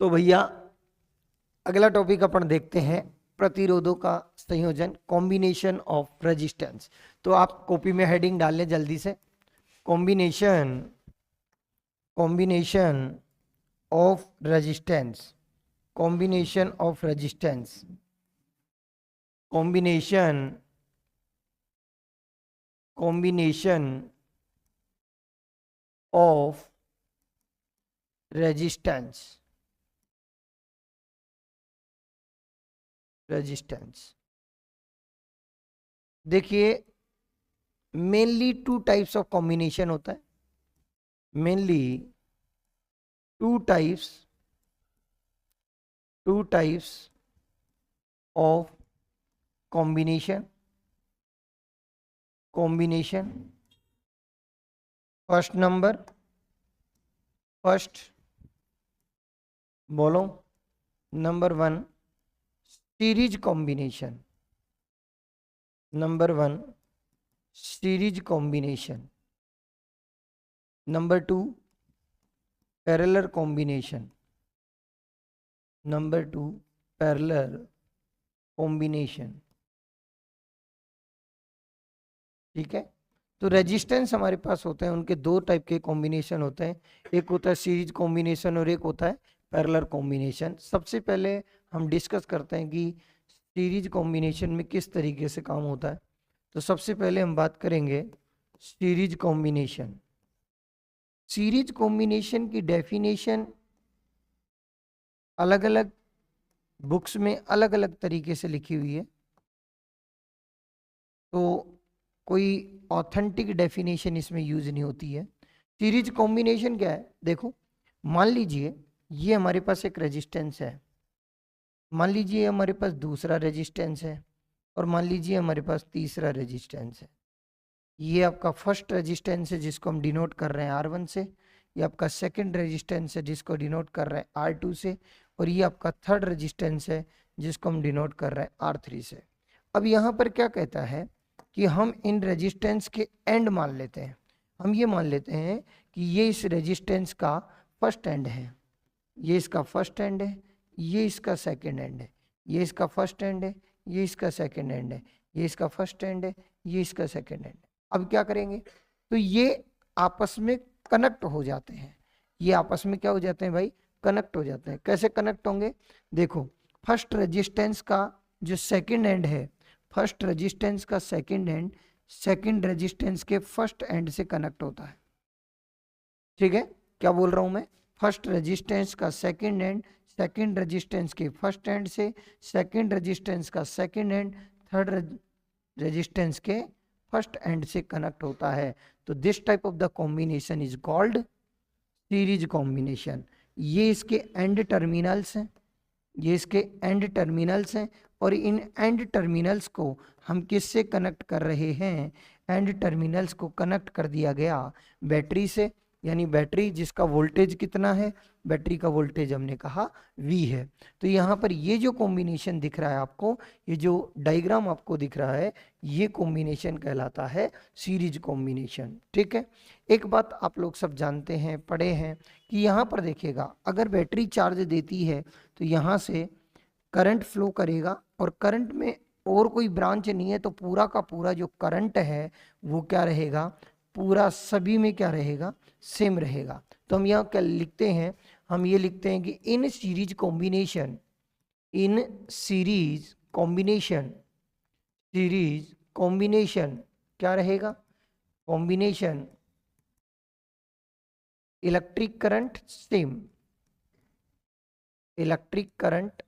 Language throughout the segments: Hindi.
तो भैया अगला टॉपिक अपन देखते हैं प्रतिरोधों का संयोजन, कॉम्बिनेशन ऑफ रेजिस्टेंस। तो आप कॉपी में हेडिंग डाल लें जल्दी से, combination combination of resistance, combination of resistance, combination of resistance, देखिए mainly two types of combination होता है, mainly two types of combination first बोलो, number one series combination, number two parallel combination, ठीक है। तो रेजिस्टेंस हमारे पास होते हैं, उनके दो टाइप के कॉम्बिनेशन होते हैं, एक होता है सीरीज कॉम्बिनेशन और एक होता है पैरेलल कॉम्बिनेशन। सबसे पहले हम डिस्कस करते हैं कि सीरीज कॉम्बिनेशन में किस तरीके से काम होता है। तो सबसे पहले हम बात करेंगे सीरीज कॉम्बिनेशन की डेफिनेशन अलग अलग बुक्स में अलग अलग तरीके से लिखी हुई है, तो कोई ऑथेंटिक डेफिनेशन इसमें यूज नहीं होती है। सीरीज कॉम्बिनेशन क्या है, देखो मान लीजिए ये हमारे पास एक रेजिस्टेंस है, मान लीजिए हमारे पास दूसरा रेजिस्टेंस है, और मान लीजिए हमारे पास तीसरा रेजिस्टेंस है। ये आपका फर्स्ट रेजिस्टेंस है जिसको हम डिनोट कर रहे हैं R1 से, ये आपका सेकंड रेजिस्टेंस है जिसको डिनोट कर रहे हैं R2 से, और ये आपका थर्ड रेजिस्टेंस है जिसको हम डिनोट कर रहे हैं R3 से। अब यहाँ पर क्या कहता है कि हम इन रेजिस्टेंस के एंड मान लेते हैं, हम ये मान लेते हैं कि ये इस रेजिस्टेंस का फर्स्ट एंड है, ये इसका फर्स्ट एंड है, ये इसका सेकंड एंड है, ये इसका फर्स्ट एंड है, ये इसका सेकंड एंड है, ये इसका फर्स्ट एंड है, ये इसका सेकंड एंड है। अब क्या करेंगे, तो ये आपस में कनेक्ट हो जाते हैं, ये आपस में क्या हो जाते हैं भाई, कनेक्ट हो जाते हैं। कैसे कनेक्ट होंगे, देखो फर्स्ट रेजिस्टेंस का जो सेकंड एंड है, फर्स्ट रेजिस्टेंस का सेकंड एंड सेकंड रेजिस्टेंस के फर्स्ट एंड से कनेक्ट होता है, ठीक है। क्या बोल रहा हूं मैं, फर्स्ट रेजिस्टेंस का सेकंड एंड सेकंड रेजिस्टेंस के फर्स्ट एंड से, सेकंड रेजिस्टेंस का सेकंड एंड थर्ड रेजिस्टेंस के फर्स्ट एंड से कनेक्ट होता है। तो this type of the combination is called series combination. ये इसके एंड टर्मिनल्स हैं, ये इसके एंड टर्मिनल्स हैं, और इन एंड टर्मिनल्स को हम किससे कनेक्ट कर रहे हैं, एंड टर्मिनल्स को कनेक्ट कर दिया गया बैटरी से, यानी बैटरी जिसका वोल्टेज कितना है, बैटरी का वोल्टेज हमने कहा V है। तो यहाँ पर ये जो कॉम्बिनेशन दिख रहा है आपको, ये जो डायग्राम आपको दिख रहा है, ये कॉम्बिनेशन कहलाता है सीरीज कॉम्बिनेशन, ठीक है। एक बात आप लोग सब जानते हैं, पढ़े हैं, कि यहाँ पर देखिएगा अगर बैटरी चार्ज देती है तो यहाँ से करंट फ्लो करेगा, और करंट में और कोई ब्रांच नहीं है, तो पूरा का पूरा जो करंट है वो क्या रहेगा, पूरा सभी में क्या रहेगा, सेम रहेगा। तो हम यहाँ क्या लिखते हैं, हम ये लिखते हैं कि इन सीरीज कॉम्बिनेशन क्या रहेगा, combination electric current same, electric current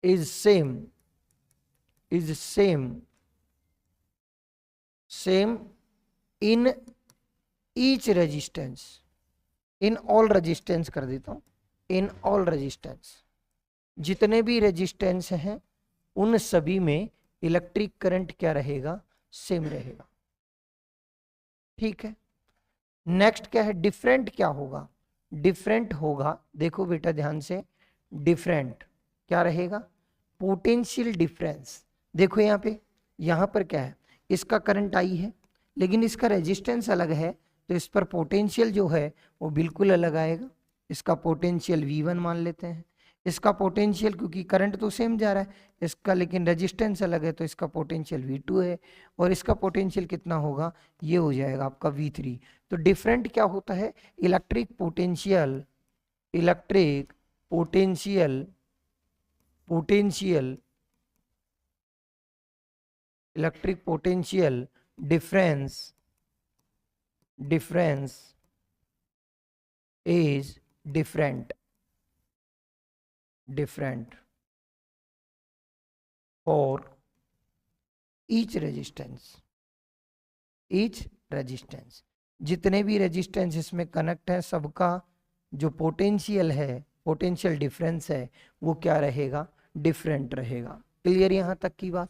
is same in each resistance, in all resistance कर देता हूं, in all resistance, जितने भी रेजिस्टेंस हैं उन सभी में इलेक्ट्रिक करंट क्या रहेगा, सेम रहेगा, ठीक है। नेक्स्ट क्या है, डिफरेंट क्या होगा, डिफरेंट होगा, देखो बेटा ध्यान से, डिफरेंट क्या रहेगा, पोटेंशियल डिफरेंस। देखो यहाँ पर क्या है, इसका करंट आई है लेकिन इसका रेजिस्टेंस अलग है, तो इस पर पोटेंशियल जो है वो बिल्कुल अलग आएगा, इसका पोटेंशियल V1 मान लेते हैं। इसका पोटेंशियल, क्योंकि करंट तो सेम जा रहा है इसका, लेकिन रेजिस्टेंस अलग है, तो इसका पोटेंशियल V2 है और इसका पोटेंशियल कितना होगा, ये हो जाएगा आपका V3। तो डिफरेंट क्या होता है, electric potential, electric potential, potential, electric potential difference, difference is different, different for each resistance, each resistance। जितने भी रेजिस्टेंस इसमें कनेक्ट है सबका जो पोटेंशियल है, पोटेंशियल डिफरेंस है, वो क्या रहेगा, डिफरेंट रहेगा। क्लियर यहाँ तक की बात।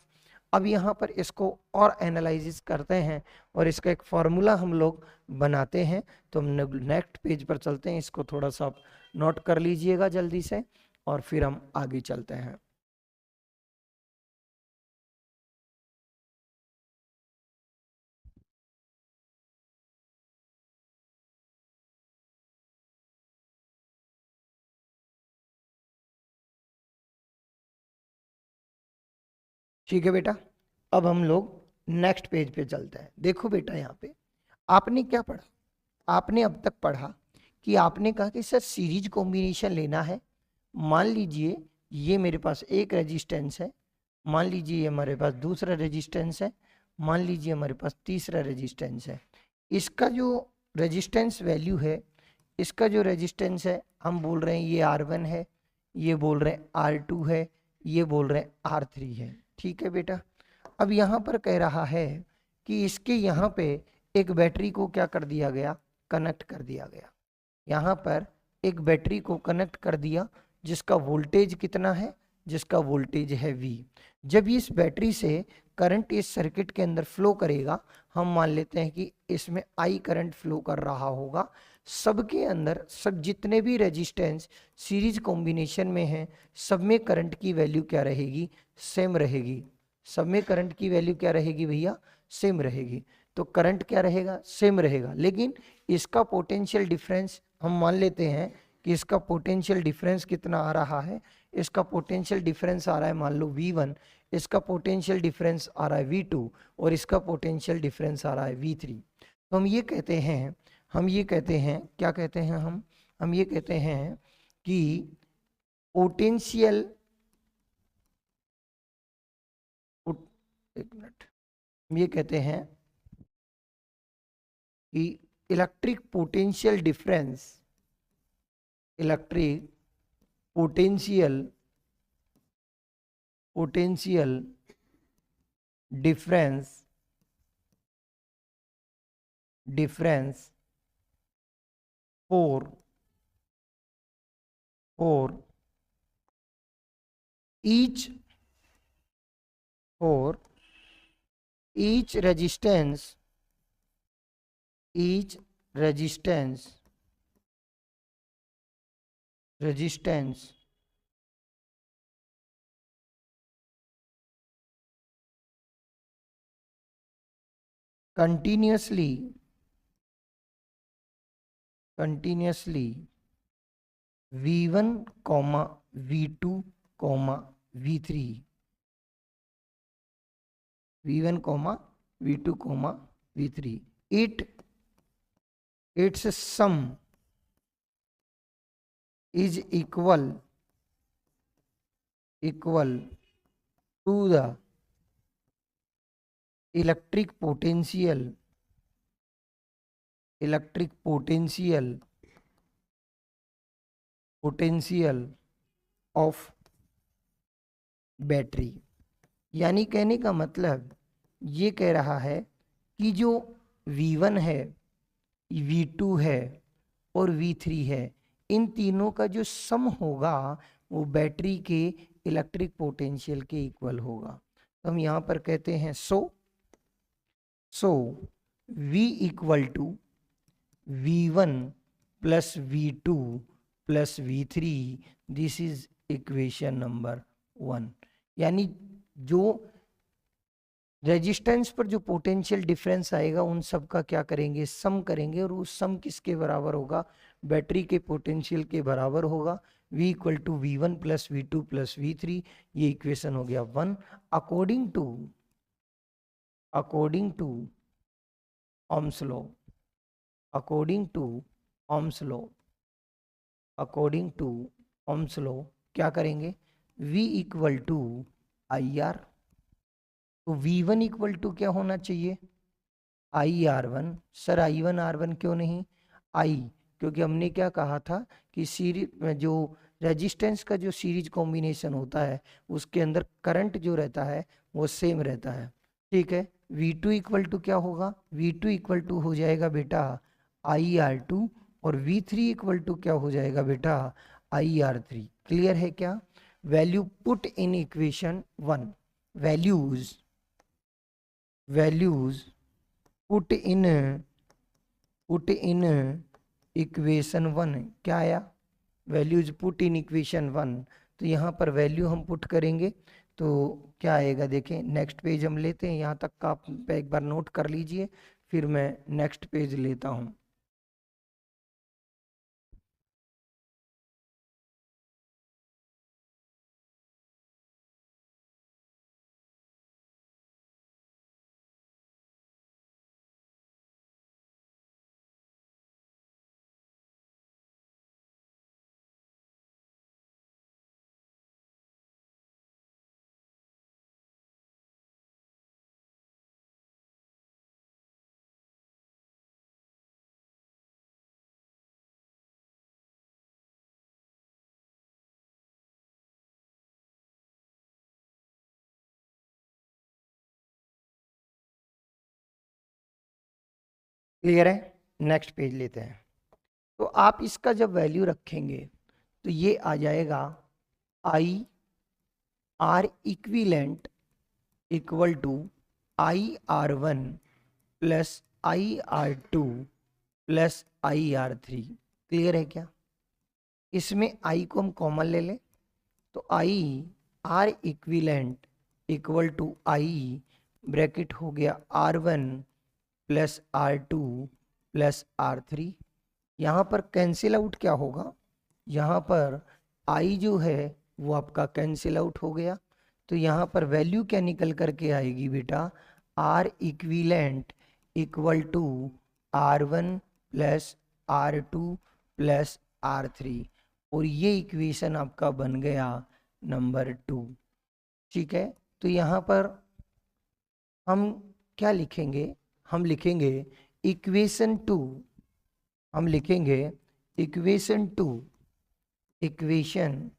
अब यहाँ पर इसको और एनालिसिस करते हैं और इसका एक फॉर्मूला हम लोग बनाते हैं। तो हम नेक्स्ट पेज पर चलते हैं, इसको थोड़ा सा आप नोट कर लीजिएगा जल्दी से और फिर हम आगे चलते हैं। ठीक है बेटा, अब हम लोग नेक्स्ट पेज पे चलते हैं। देखो बेटा, यहाँ पे आपने क्या पढ़ा, आपने अब तक पढ़ा कि आपने कहा कि सर सीरीज कॉम्बिनेशन लेना है। मान लीजिए ये मेरे पास एक रेजिस्टेंस है, मान लीजिए ये हमारे पास दूसरा रेजिस्टेंस है, मान लीजिए हमारे पास तीसरा रेजिस्टेंस है। इसका जो रेजिस्टेंस वैल्यू है, इसका जो रेजिस्टेंस है, हम बोल रहे हैं ये R1 है, ये बोल रहे हैं R2 है, ये बोल रहे हैं R3 है। ठीक है बेटा, अब यहाँ पर कह रहा है कि इसके यहाँ पे एक बैटरी को क्या कर दिया गया, कनेक्ट कर दिया गया। यहाँ पर एक बैटरी को कनेक्ट कर दिया जिसका वोल्टेज कितना है, जिसका वोल्टेज है V। जब इस बैटरी से करंट इस सर्किट के अंदर फ्लो करेगा, हम मान लेते हैं कि इसमें I करंट फ्लो कर रहा होगा। सबके अंदर सब जितने भी रेजिस्टेंस सीरीज कॉम्बिनेशन में हैं, सब में करंट की वैल्यू क्या रहेगी, सेम रहेगी। सब में करंट की वैल्यू क्या रहेगी भैया, सेम रहेगी। तो करंट क्या रहेगा, सेम रहेगा, लेकिन इसका पोटेंशियल डिफरेंस हम मान लेते हैं कि इसका पोटेंशियल डिफरेंस कितना आ रहा है, इसका पोटेंशियल डिफरेंस आ रहा है मान लो V1, इसका पोटेंशियल डिफरेंस आ रहा है V2 और इसका पोटेंशियल डिफरेंस आ रहा है V3। तो हम ये कहते हैं, हम ये कहते हैं, क्या कहते हैं हम ये कहते हैं कि पोटेंशियल, एक मिनट, हम ये कहते हैं कि electric potential difference, electric potential, potential difference, difference for each, for each resistance, each resistance, resistance continuously, continuously V1, V2, V3, V1, V2, V3, its sum is equal to the electric potential, electric potential, potential of battery. यानी कहने का मतलब ये कह रहा है कि जो V1 है, V2 है और V3 है, इन तीनों का जो सम होगा वो बैटरी के इलेक्ट्रिक पोटेंशियल के इक्वल होगा। तो हम यहाँ पर कहते हैं so V equal to V1 plus V2 plus V3, this is equation number 1। यानी जो रेजिस्टेंस पर जो पोटेंशियल डिफरेंस आएगा उन सब का क्या करेंगे, सम करेंगे, और उस सम किसके बराबर होगा, बैटरी के पोटेंशियल के बराबर होगा। V equal to V1 plus V2 plus V3, ये इक्वेशन हो गया 1। According to ohms law, according to ohms law, according to ohms law क्या करेंगे, V इक्वल टू IR, तो V1 इक्वल टू क्या होना चाहिए, IR1। सर I1R1 क्यों नहीं, I, क्योंकि हमने क्या कहा था कि सीरीज में जो रेजिस्टेंस का जो सीरीज कॉम्बिनेशन होता है उसके अंदर करंट जो रहता है वो सेम रहता है। ठीक है, V2 इक्वल टू क्या होगा, V2 इक्वल टू हो जाएगा बेटा IR2, और V3 इक्वल टू क्या हो जाएगा बेटा IR3। क्लियर है क्या, value put in equation 1, values put in equation 1, क्या आया, वैल्यूज पुट इन इक्वेशन 1। तो यहाँ पर वैल्यू हम पुट करेंगे तो क्या आएगा, देखें नेक्स्ट पेज हम लेते हैं, यहाँ तक का आप एक बार नोट कर लीजिए, फिर मैं नेक्स्ट पेज लेता हूँ। क्लियर है, नेक्स्ट पेज लेते हैं। तो आप इसका जब वैल्यू रखेंगे तो ये आ जाएगा IR equivalent equal to IR1 plus IR2 plus IR3। Clear है क्या, इसमें I को हम कॉमन ले लें तो IR equivalent equal to I bracket हो गया R1 plus R2 plus R3। यहाँ पर कैंसिल आउट क्या होगा, यहाँ पर I जो है वो आपका कैंसिल आउट हो गया, तो यहाँ पर वैल्यू क्या निकल करके आएगी बेटा, R equivalent equal to R1 plus R2 plus R3, और ये इक्वेशन आपका बन गया नंबर 2। ठीक है, तो यहाँ पर हम क्या लिखेंगे, हम लिखेंगे इक्वेशन 2, हम लिखेंगे equation 2, equation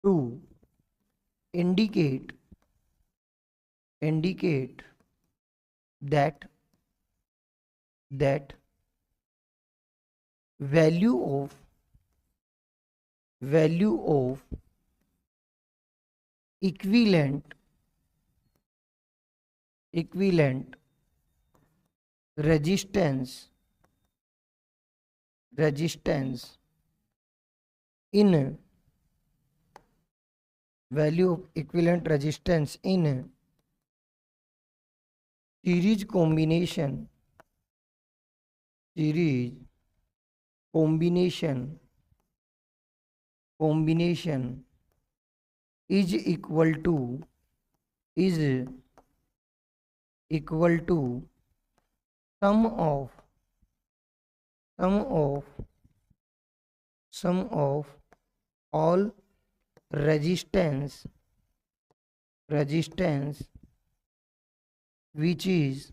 2 indicate that value of equivalent resistance in value of equivalent resistance in series combination is equal to sum of all resistance which is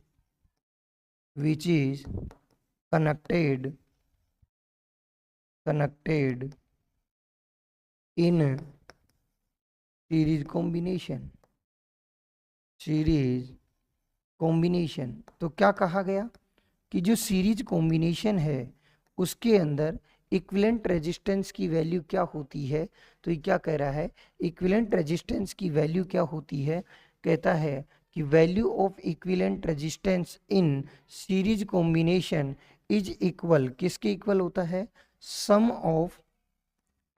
connected in series combination. तो क्या कहा गया कि जो सीरीज कॉम्बिनेशन है उसके अंदर इक्विवेलेंट रेजिस्टेंस की वैल्यू क्या होती है, तो ये क्या कह रहा है, इक्विवेलेंट रेजिस्टेंस की वैल्यू क्या होती है, कहता है कि value of equivalent resistance in series combination is equal, किसके इक्वल होता है, sum of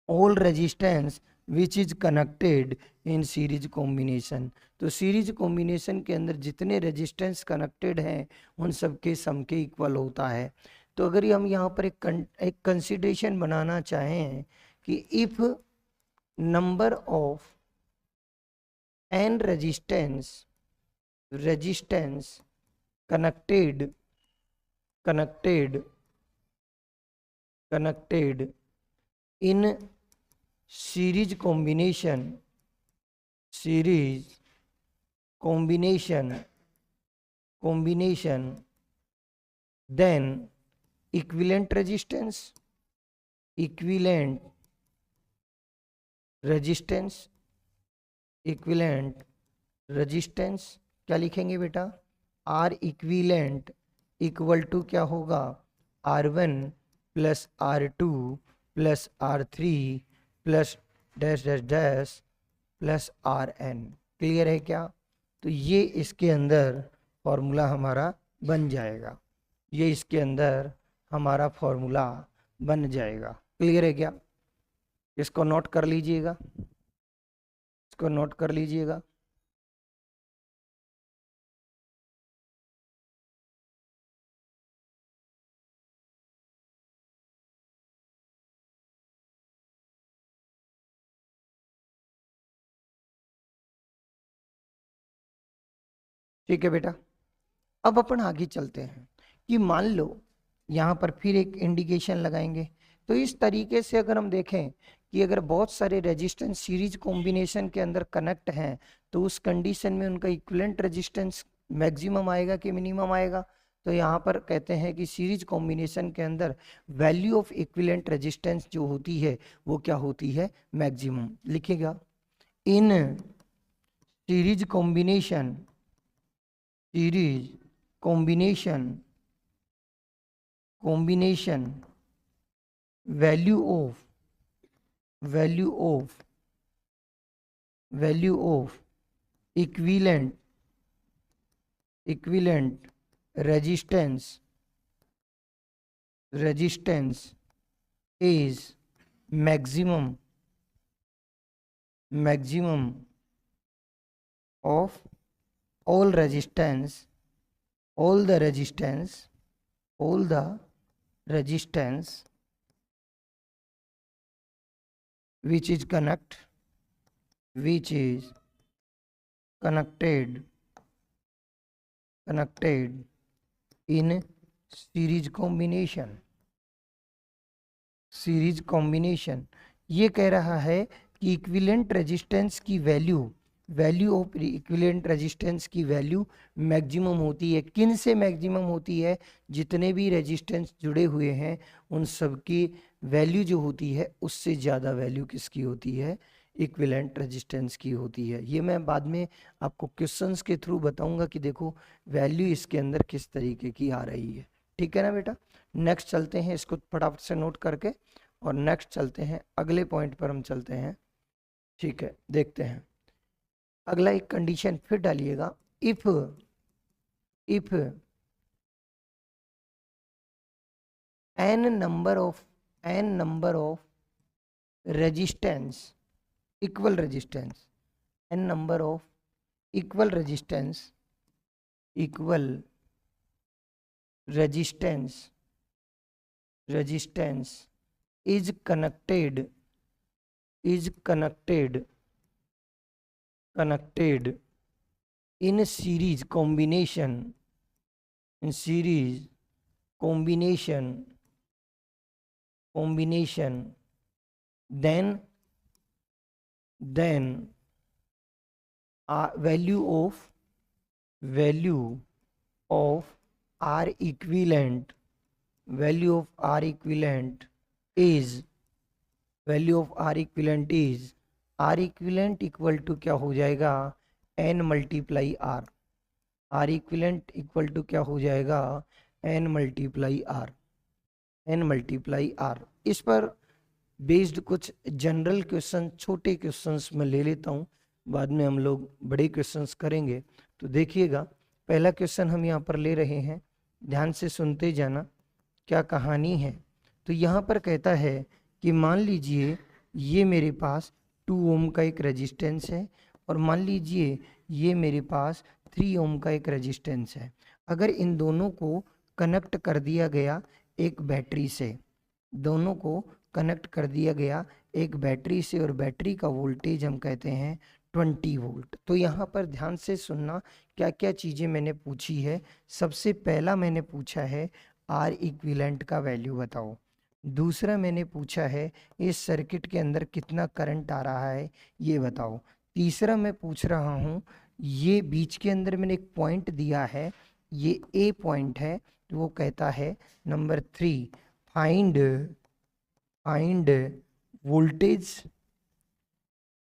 all resistance which is connected in series combination. तो सीरीज कॉम्बिनेशन के अंदर जितने रेजिस्टेंस कनेक्टेड हैं उन सब के सम के इक्वल होता है। तो अगर हम यहाँ पर एक कंसिडरेशन बनाना चाहें कि if number of N resistance connected in series combination, then equivalent resistance क्या लिखेंगे बेटा, आर इक्विलेंट इक्वल टू क्या होगा, R1 plus R2 plus R3 plus dash dash dash plus RN। Clear है क्या? तो ये इसके अंदर फॉर्मूला हमारा बन जाएगा, ये इसके अंदर हमारा फॉर्मूला बन जाएगा। क्लियर है क्या? इसको नोट कर लीजिएगा, इसको नोट कर लीजिएगा। ठीक है बेटा, अब अपन आगे चलते हैं कि मान लो यहाँ पर फिर एक इंडिकेशन लगाएंगे। तो इस तरीके से अगर हम देखें कि अगर बहुत सारे रेजिस्टेंस सीरीज कॉम्बिनेशन के अंदर कनेक्ट हैं तो उस कंडीशन में उनका इक्विवेलेंट रेजिस्टेंस मैक्सिमम आएगा कि मिनिमम आएगा। तो यहाँ पर कहते हैं कि सीरीज कॉम्बिनेशन के अंदर वैल्यू ऑफ इक्विवेलेंट रेजिस्टेंस जो होती है वो क्या होती है, मैक्सिमम। लिखिएगा, इन series combination value of equivalent resistance is maximum of all the resistance which is connected in series combination. ये कह रहा है कि इक्विवेलेंट रेजिस्टेंस की वैल्यू ऑफ इक्विवेलेंट रेजिस्टेंस की वैल्यू मैक्सिमम होती है। किन से मैक्सिमम होती है? जितने भी रेजिस्टेंस जुड़े हुए हैं उन सब की वैल्यू जो होती है उससे ज़्यादा वैल्यू किसकी होती है, इक्विवेलेंट रेजिस्टेंस की होती है। ये मैं बाद में आपको क्वेश्चंस के थ्रू बताऊंगा कि देखो वैल्यू इसके अंदर किस तरीके की आ रही है। ठीक है ना बेटा? नेक्स्ट चलते हैं, इसको फटाफट से नोट करके और नेक्स्ट चलते हैं, अगले पॉइंट पर हम चलते हैं। ठीक है, देखते हैं अगला एक कंडीशन फिर डालिएगा, if n number of resistance equal resistance is connected in series combination then value of R equivalent is R equivalent equal to क्या हो जाएगा, n multiply R। R equivalent equal to क्या हो जाएगा, n मल्टीप्लाई R। इस पर बेस्ड कुछ जनरल क्वेश्चन, छोटे क्वेश्चंस मैं ले लेता हूँ, बाद में हम लोग बड़े क्वेश्चंस करेंगे। तो देखिएगा, पहला क्वेश्चन हम यहाँ पर ले रहे हैं, ध्यान से सुनते जाना क्या कहानी है। तो यहाँ पर कहता है कि मान लीजिए ये मेरे पास 2 ओम का एक रेजिस्टेंस है और मान लीजिए ये मेरे पास 3 ओम का एक रेजिस्टेंस है। अगर इन दोनों को कनेक्ट कर दिया गया एक बैटरी से, दोनों को कनेक्ट कर दिया गया एक बैटरी से, और बैटरी का वोल्टेज हम कहते हैं 20 वोल्ट। तो यहाँ पर ध्यान से सुनना क्या क्या चीज़ें मैंने पूछी है। सबसे पहला मैंने पूछा है आर इक्विवेलेंट का वैल्यू बताओ। दूसरा मैंने पूछा है इस सर्किट के अंदर कितना करंट आ रहा है ये बताओ। तीसरा मैं पूछ रहा हूँ, ये बीच के अंदर मैंने एक पॉइंट दिया है, ये ए पॉइंट है, तो वो कहता है नंबर 3 फाइंड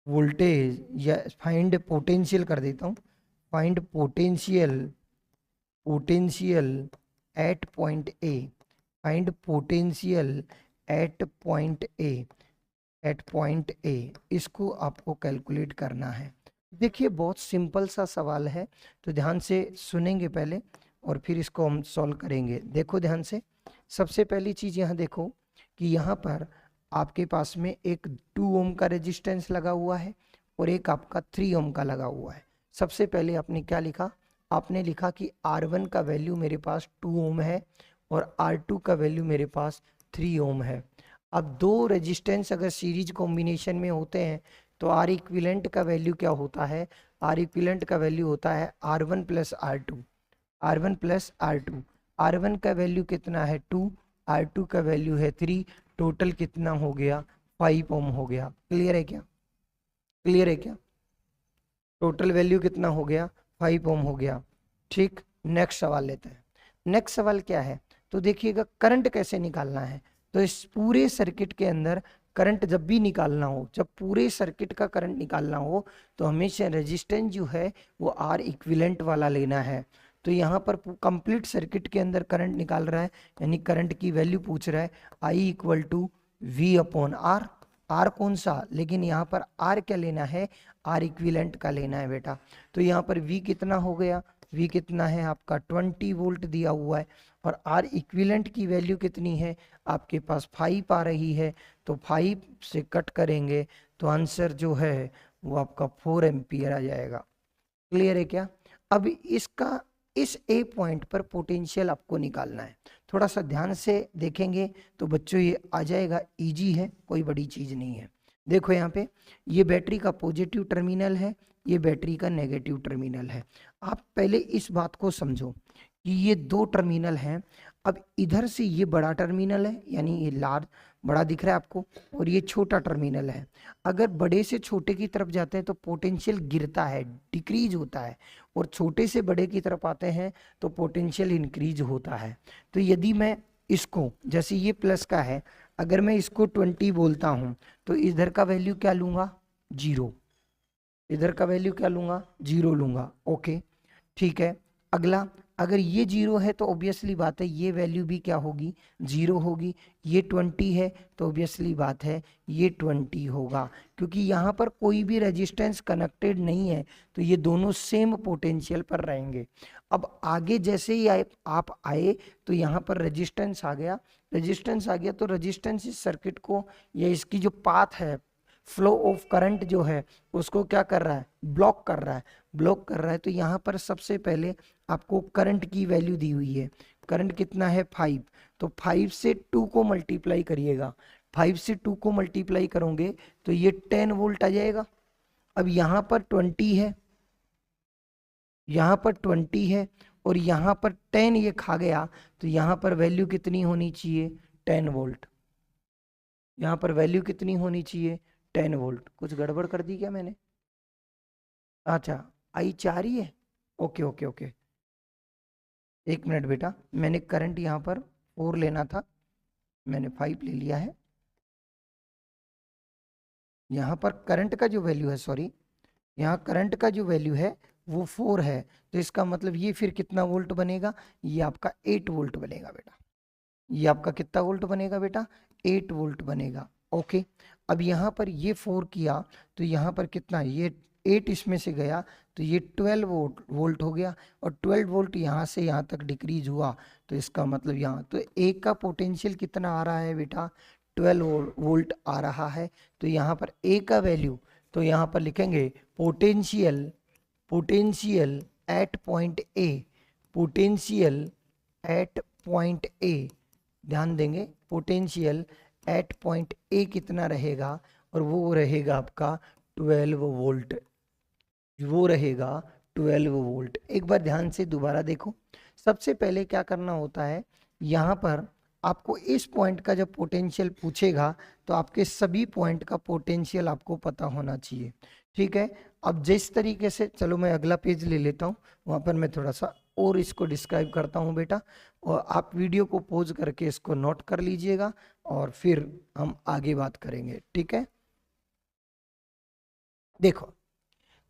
वोल्टेज या फाइंड पोटेंशियल कर देता हूँ, find potential at point A, find potential at point ए, इसको आपको कैलकुलेट करना है। देखिए बहुत सिंपल सा सवाल है, तो ध्यान से सुनेंगे पहले और फिर इसको हम सॉल्व करेंगे। देखो ध्यान से, सबसे पहली चीज यहाँ देखो कि यहाँ पर आपके पास में एक 2 ओम का रेजिस्टेंस लगा हुआ है और एक आपका 3 ओम का लगा हुआ है। सबसे पहले आपने क्या लिखा, आपने लिखा कि R1 का वैल्यू मेरे पास 2 ओम है और R2 का वैल्यू मेरे पास 3 ओम है। अब दो रेजिस्टेंस अगर सीरीज कॉम्बिनेशन में होते हैं तो आर इक्विवेलेंट का वैल्यू क्या होता है, आर इक्विवेलेंट का वैल्यू होता है R1 plus R2, R1 plus R2। R1 का वैल्यू कितना है 2, R2 का वैल्यू है 3, टोटल कितना हो गया 5 ओम हो गया। क्लियर है क्या, क्लियर है क्या, टोटल वैल्यू कितना हो गया 5 ओम हो गया। ठीक, नेक्स्ट सवाल लेते हैं। नेक्स्ट सवाल क्या है, तो देखिएगा करंट कैसे निकालना है। तो इस पूरे सर्किट के अंदर करंट जब भी निकालना हो, जब पूरे सर्किट का करंट निकालना हो तो हमेशा रेजिस्टेंस जो है वो आर इक्विवेलेंट वाला लेना है। तो यहाँ पर कंप्लीट सर्किट के अंदर करंट निकाल रहा है, यानी करंट की वैल्यू पूछ रहा है I equal to V upon R. R कौन सा, लेकिन यहाँ पर आर क्या लेना है, आर इक्विवेलेंट का लेना है बेटा। तो यहाँ पर वी कितना हो गया, वी कितना है आपका 20 वोल्ट दिया हुआ है और आर इक्विवेलेंट की वैल्यू कितनी है आपके पास 5 आ रही है। तो 5 से कट करेंगे तो आंसर जो है वो आपका 4 एम्पियर आ जाएगा। क्लियर है क्या। अब इसका इस ए पॉइंट पर पोटेंशियल आपको निकालना है। थोड़ा सा ध्यान से देखेंगे तो बच्चों ये आ जाएगा, इजी है, कोई बड़ी चीज नहीं है। देखो यहाँ पे ये बैटरी का पॉजिटिव टर्मिनल है, ये बैटरी का नेगेटिव टर्मिनल है। आप पहले इस बात को समझो कि ये दो टर्मिनल हैं। अब इधर से ये बड़ा टर्मिनल है, यानी ये लार्ज बड़ा दिख रहा है आपको, और ये छोटा टर्मिनल है। अगर बड़े से छोटे की तरफ जाते हैं तो पोटेंशियल गिरता है, डिक्रीज होता है, और छोटे से बड़े की तरफ आते हैं तो पोटेंशियल इंक्रीज होता है। तो यदि मैं इसको, जैसे ये प्लस का है, अगर मैं इसको 20 बोलता हूं तो इधर का वैल्यू क्या लूंगा 0, इधर का वैल्यू क्या लूंगा 0 लूंगा। ओके ठीक है। अगला, अगर ये 0 है तो ऑब्वियसली बात है ये वैल्यू भी क्या होगी 0 होगी। ये 20 है तो ऑब्वियसली बात है ये 20 होगा, क्योंकि यहाँ पर कोई भी रेजिस्टेंस कनेक्टेड नहीं है तो ये दोनों सेम पोटेंशियल पर रहेंगे। अब आगे जैसे ही आप आए तो यहाँ पर रेजिस्टेंस आ गया, रेजिस्टेंस आ गया तो रेजिस्टेंस इस सर्किट को, या इसकी जो पाथ है, फ्लो ऑफ करंट जो है उसको क्या कर रहा है, ब्लॉक कर रहा है, ब्लॉक कर रहा है। तो यहाँ पर सबसे पहले आपको करंट की वैल्यू दी हुई है, करंट कितना है 5, तो 5 से 2 को मल्टीप्लाई करिएगा, 5 से 2 को मल्टीप्लाई करोगे तो ये 10 वोल्ट आ जाएगा। अब यहाँ पर 20 है, यहाँ पर 20 है और यहाँ पर 10 ये खा गया, तो यहाँ पर वैल्यू कितनी होनी चाहिए 10 वोल्ट, यहाँ पर वैल्यू कितनी होनी चाहिए 10 वोल्ट। कुछ गड़बड़ कर दी क्या मैंने, अच्छा आई 4 ही है, ओके ओके ओके, एक मिनट बेटा, मैंने करंट यहाँ पर 4 लेना था, मैंने 5 ले लिया है। यहाँ पर करंट का जो वैल्यू है, सॉरी, यहाँ करंट का जो वैल्यू है वो 4 है, तो इसका मतलब ये फिर कितना वोल्ट बनेगा, ये आपका 8 वोल्ट बनेगा बेटा। ये आपका कितना वोल्ट बनेगा बेटा 8 वोल्ट बनेगा। ओके, अब यहाँ पर ये 4 किया तो यहाँ पर कितना, ये 8 इसमें से गया तो ये 12 वोल्ट हो गया, और 12 वोल्ट यहाँ से यहाँ तक डिक्रीज हुआ, तो इसका मतलब यहाँ तो एक का पोटेंशियल कितना आ रहा है बेटा 12 वोल्ट आ रहा है। तो यहाँ पर ए का वैल्यू तो यहाँ पर लिखेंगे potential at point A, potential at point ए, ध्यान देंगे पोटेंशियल एट पॉइंट ए कितना रहेगा, और वो रहेगा आपका 12 वोल्ट, वो रहेगा 12 वोल्ट। एक बार ध्यान से दोबारा देखो, सबसे पहले क्या करना होता है, यहाँ पर आपको इस पॉइंट का जब पोटेंशियल पूछेगा तो आपके सभी पॉइंट का पोटेंशियल आपको पता होना चाहिए, ठीक है। अब जिस तरीके से, चलो मैं अगला पेज ले लेता हूँ, वहाँ पर मैं थोड़ा सा और इसको डिस्क्राइब करता हूँ बेटा, और आप वीडियो को पॉज करके इसको नोट कर लीजिएगा और फिर हम आगे बात करेंगे, ठीक है। देखो,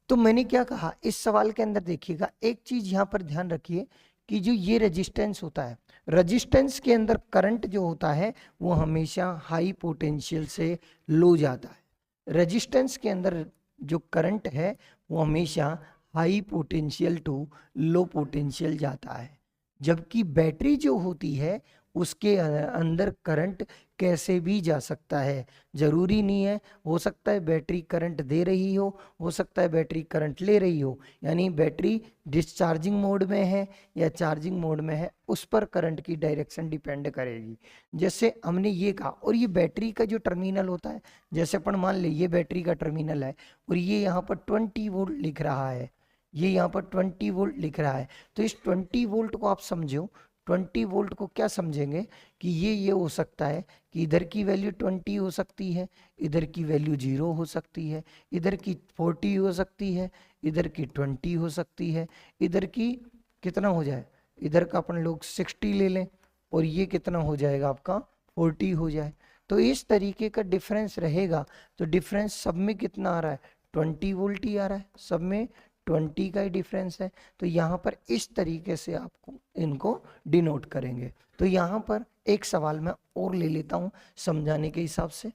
तो मैंने क्या कहा इस सवाल के अंदर, देखिएगा एक चीज यहाँ पर ध्यान रखिए कि जो ये रेजिस्टेंस होता है, रेजिस्टेंस के अंदर करंट जो होता है वो हमेशा हाई पोटेंशियल से लो जाता है। रेजिस्टेंस के अंदर जो करंट है वो हमेशा high potential to low potential जाता है, जबकि बैटरी जो होती है उसके अंदर करंट कैसे भी जा सकता है, जरूरी नहीं है, हो सकता है बैटरी करंट दे रही हो सकता है बैटरी करंट ले रही हो, यानी बैटरी डिस्चार्जिंग मोड में है या चार्जिंग मोड में है, उस पर करंट की डायरेक्शन डिपेंड करेगी। जैसे हमने ये कहा, और ये बैटरी का जो टर्मिनल होता है, जैसे अपन मान ले ये बैटरी का टर्मिनल है और ये यहाँ पर 20 वोल्ट लिख रहा है, ये यहाँ पर 20 वोल्ट लिख रहा है, तो इस 20 वोल्ट को आप समझो, 20 वोल्ट को क्या समझेंगे कि ये हो सकता है कि इधर की वैल्यू 20 हो सकती है, इधर की वैल्यू 0 हो सकती है, इधर की 40 हो सकती है, इधर की 20 हो सकती है, इधर की कितना हो जाए, इधर का अपन लोग 60 ले लें और ये कितना हो जाएगा आपका 40 हो जाए। तो इस तरीके का डिफरेंस रहेगा, तो डिफरेंस सब में कितना आ रहा है, 20 वोल्ट ही आ रहा है, सब में 20 का ही डिफरेंस है। तो यहाँ पर इस तरीके से आपको इनको डिनोट करेंगे। तो यहाँ पर एक सवाल मैं और ले लेता हूँ समझाने के हिसाब से,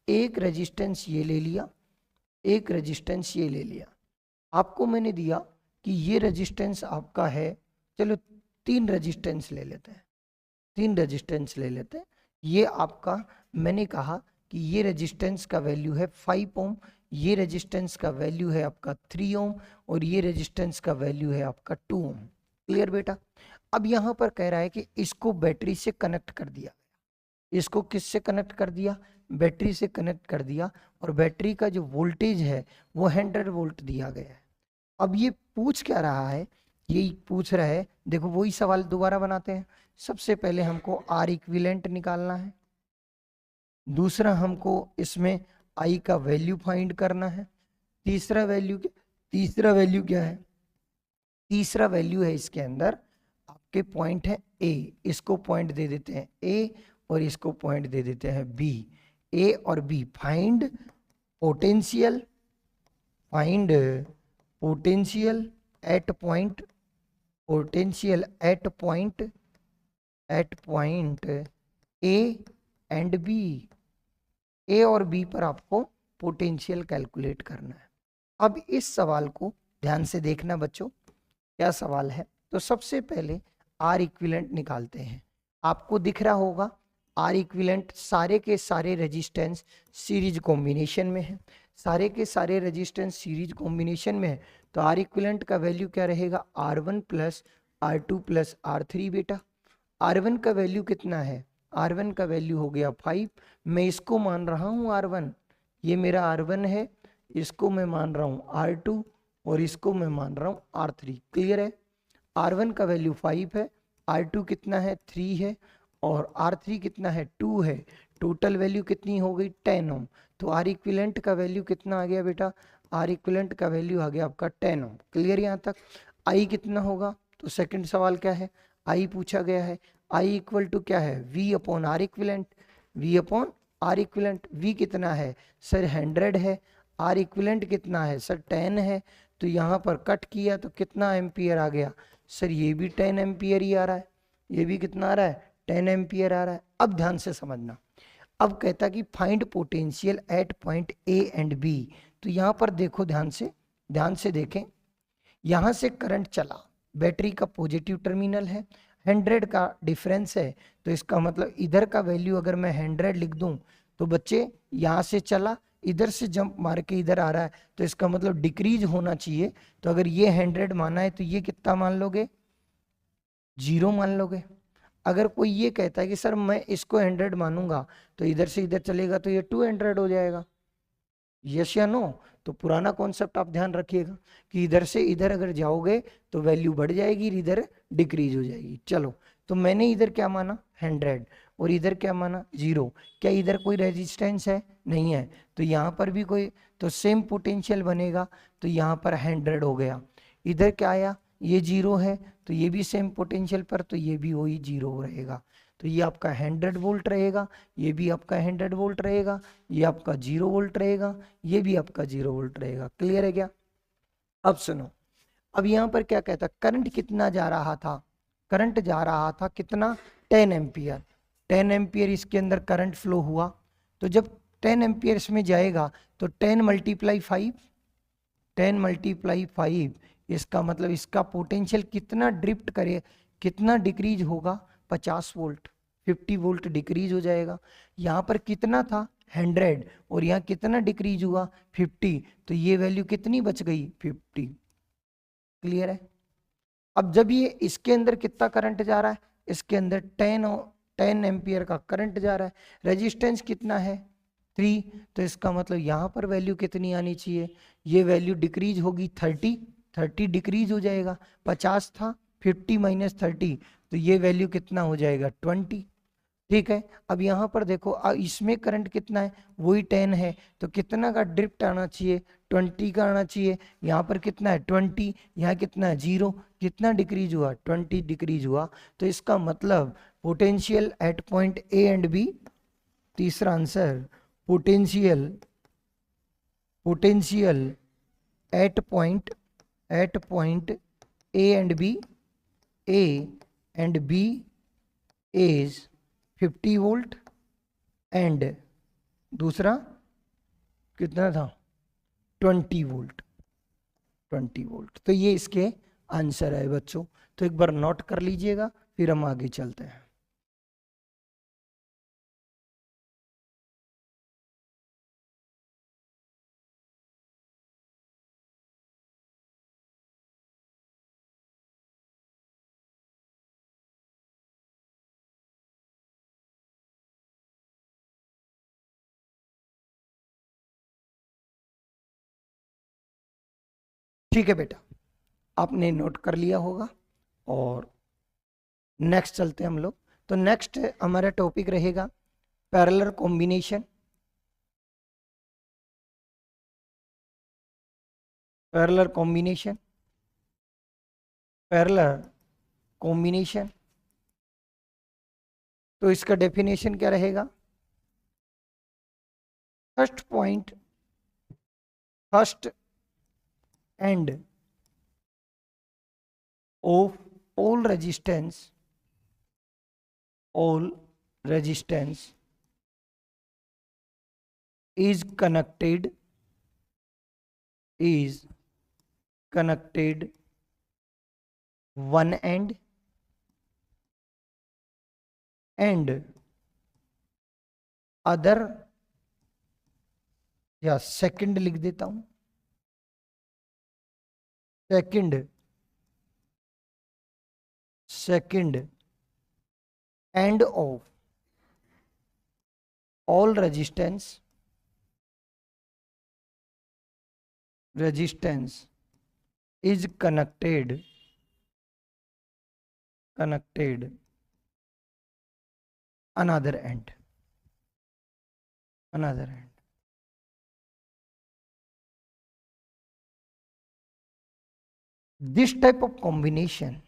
एक रेजिस्टेंस ये ले लिया, एक रेजिस्टेंस ये ले लिया, आपको मैंने दिया कि ये रेजिस्टेंस आपका है, चलो 3 रेजिस्टेंस ले लेते हैं, 3 रेजिस्टेंस ले लेते हैं। ये आपका, मैंने कहा कि ये रेजिस्टेंस का वैल्यू है 5 ओम, ये रेजिस्टेंस का वैल्यू है आपका 3 ओम, और ये रेजिस्टेंस का वैल्यू है आपका 2 ओम। क्लियर बेटा। अब यहाँ पर कह रहा है कि इसको बैटरी से कनेक्ट कर दिया, इसको किससे कनेक्ट कर दिया, बैटरी से कनेक्ट कर दिया, और बैटरी का जो वोल्टेज है वो 100 वोल्ट दिया गया है। अब ये पूछ क्या रहा है, यही पूछ रहा है, देखो वही सवाल दोबारा बनाते हैं। सबसे पहले हमको आर इक्विवेलेंट निकालना है, दूसरा हमको इसमें आई का वैल्यू फाइंड करना है, तीसरा वैल्यू क्या है, तीसरा वैल्यू है इसके अंदर आपके पॉइंट है ए, इसको पॉइंट दे देते हैं ए और इसको पॉइंट दे देते हैं बी, ए और B. Find potential at point, potential at point A and B, A और बी पर आपको पोटेंशियल कैलकुलेट करना है। अब इस सवाल को ध्यान से देखना बच्चों, क्या सवाल है। तो सबसे पहले आर इक्विवेलेंट निकालते हैं। आपको दिख रहा होगा आर इक्विवेलेंट सारे के सारे रेजिस्टेंस सीरीज कॉम्बिनेशन में है, सारे के सारे रेजिस्टेंस सीरीज कॉम्बिनेशन में है, तो आर इक्विवेलेंट का वैल्यू क्या रहेगा, R1 plus R2 plus R3 बेटा। R1 का वैल्यू कितना है, R1 का वैल्यू हो गया 5, मैं इसको मान रहा हूँ R1, ये मेरा R1 है, इसको मैं मान रहा हूँ R2 और इसको मैं मान रहा हूँ R3। क्लियर है। R1 का वैल्यू 5 है, R2 कितना है 3 है, और R3 कितना है 2 है। टोटल वैल्यू कितनी हो गई 10 ओम। तो आर इक्विवेलेंट का वैल्यू कितना आ गया बेटा, आर इक्विवेलेंट का वैल्यू आ गया आपका 10 ओम। क्लियर यहाँ तक। आई कितना होगा, तो सेकंड सवाल क्या है, आई पूछा गया है, आई इक्वल टू क्या है, V upon R equivalent, V upon R equivalent. V कितना है सर 100 है, आर इक्विवेलेंट कितना है सर 10 है, तो यहाँ पर कट किया तो कितना एम्पियर आ गया सर, ये भी 10 एम्पियर ही आ रहा है, ये भी कितना आ रहा है 10 एम्पियर आ रहा है। अब ध्यान से समझना, अब कहता कि find potential at point A and B. तो यहाँ पर देखो ध्यान से देखें, यहाँ से करंट चला, बैटरी का पॉजिटिव टर्मिनल है, 100 का डिफरेंस है, तो इसका मतलब इधर का वैल्यू अगर मैं 100 लिख दूं तो बच्चे यहाँ से चला, इधर से जंप मार के इधर आ रहा है, तो इसका मतलब डिक्रीज होना चाहिए। तो अगर ये 100 माना है तो ये कितना मान लोगे, 0 मान लोगे। अगर कोई ये कहता है कि सर मैं इसको 100 मानूंगा, तो इधर से इधर चलेगा तो ये 200 हो जाएगा, यस या नो। तो पुराना कॉन्सेप्ट आप ध्यान रखिएगा कि इधर से इधर अगर जाओगे तो वैल्यू बढ़ जाएगी, इधर डिक्रीज हो जाएगी। चलो, तो मैंने इधर क्या माना 100 और इधर क्या माना 0। क्या इधर कोई रेजिस्टेंस है, नहीं है, तो यहाँ पर भी कोई, तो सेम पोटेंशियल बनेगा। तो यहाँ पर 100 हो गया, इधर क्या आया, ये 0 है, तो ये भी सेम पोटेंशियल पर, तो ये भी वही 0 रहेगा। तो ये आपका 100 वोल्ट रहेगा, ये भी आपका 100 वोल्ट रहेगा, ये आपका 0 वोल्ट रहेगा, ये भी आपका 0 वोल्ट रहेगा। क्लियर है क्या? अब सुनो, अब यहाँ पर क्या कहता, करंट कितना जा रहा था, करंट जा रहा था कितना, 10 एम्पियर। 10 एम्पियर इसके अंदर करंट फ्लो हुआ। तो जब 10 एम्पियर इसमें जाएगा तो 10 मल्टीप्लाई 5, 10 मल्टीप्लाई 5, इसका मतलब इसका पोटेंशियल कितना ड्रिफ्ट करे, कितना डिक्रीज होगा, 50 वोल्ट, 50 वोल्ट डिक्रीज हो जाएगा। यहाँ पर कितना था 100 और यहाँ कितना डिक्रीज हुआ 50, तो ये वैल्यू कितनी बच गई 50। क्लियर है? अब जब ये इसके अंदर कितना करंट जा रहा है, इसके अंदर 10 एम्पियर का करंट जा रहा है, रेजिस्टेंस कितना है 3, तो इसका मतलब यहाँ पर वैल्यू कितनी आनी चाहिए, ये वैल्यू डिक्रीज होगी 30 डिक्रीज हो जाएगा। 50 था, 50 माइनस 30, तो ये वैल्यू कितना हो जाएगा 20। ठीक है, अब यहाँ पर देखो इसमें करंट कितना है, वही 10 है, तो कितना का ड्रिफ्ट आना चाहिए, 20 का आना चाहिए। यहाँ पर कितना है 20, यहाँ कितना है 0, कितना डिक्रीज हुआ 20 डिक्रीज हुआ। तो इसका मतलब potential at point A and B, तीसरा answer, potential potential at point A and B, A and B is 50 volt and दूसरा कितना था 20 वोल्ट, 20 वोल्ट। तो ये इसके आंसर है बच्चों। तो एक बार नोट कर लीजिएगा, फिर हम आगे चलते हैं। ठीक है बेटा, आपने नोट कर लिया होगा और नेक्स्ट चलते हैं हम लोग। तो नेक्स्ट हमारा टॉपिक रहेगा parallel combination. Parallel combination, parallel combination, तो इसका डेफिनेशन क्या रहेगा, first point, first and of all resistance is connected one end and other, या सेकंड लिख देता हूं, second end of all resistance is connected another end. This type of combination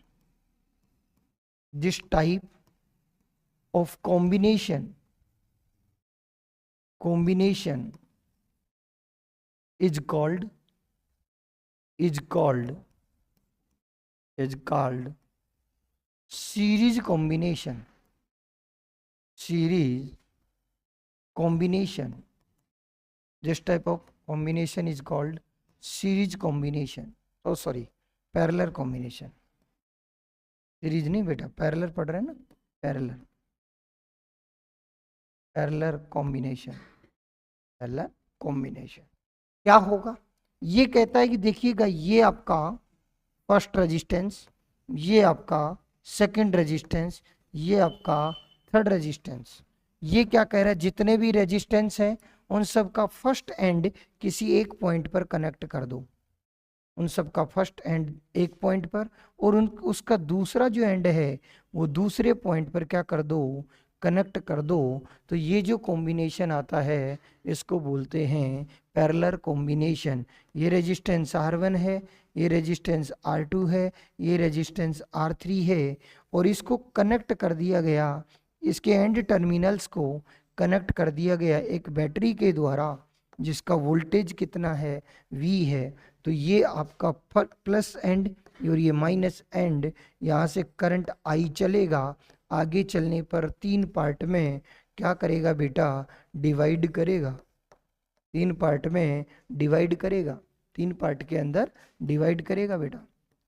is called series combination. This type of combination is called series combination. Oh sorry, parallel combination. Series नहीं बेटा, पैरेलल पढ़ रहे हैं ना, पैरेलल कॉम्बिनेशन, पैरेलल कॉम्बिनेशन। क्या होगा, ये कहता है कि देखिएगा ये आपका फर्स्ट रेजिस्टेंस, ये आपका सेकंड रेजिस्टेंस, ये आपका थर्ड रेजिस्टेंस। ये क्या कह रहा है, जितने भी रेजिस्टेंस हैं उन सब का फर्स्ट एंड किसी एक पॉइंट पर कनेक्ट कर दो, उन सब का फर्स्ट एंड एक पॉइंट पर, और उन उसका दूसरा जो एंड है वो दूसरे पॉइंट पर क्या कर दो, कनेक्ट कर दो। तो ये जो कॉम्बिनेशन आता है इसको बोलते हैं पैरेलल कॉम्बिनेशन। ये रेजिस्टेंस R1 है, ये रेजिस्टेंस R2 है, ये रेजिस्टेंस R3 है, और इसको कनेक्ट कर दिया गया, इसके एंड टर्मिनल्स को कनेक्ट कर दिया गया एक बैटरी के द्वारा जिसका वोल्टेज कितना है, V है। तो ये आपका प्लस एंड और ये माइनस एंड, यहाँ से करंट I चलेगा, आगे चलने पर तीन पार्ट में क्या करेगा बेटा, डिवाइड करेगा, तीन पार्ट में डिवाइड करेगा, तीन पार्ट के अंदर डिवाइड करेगा बेटा,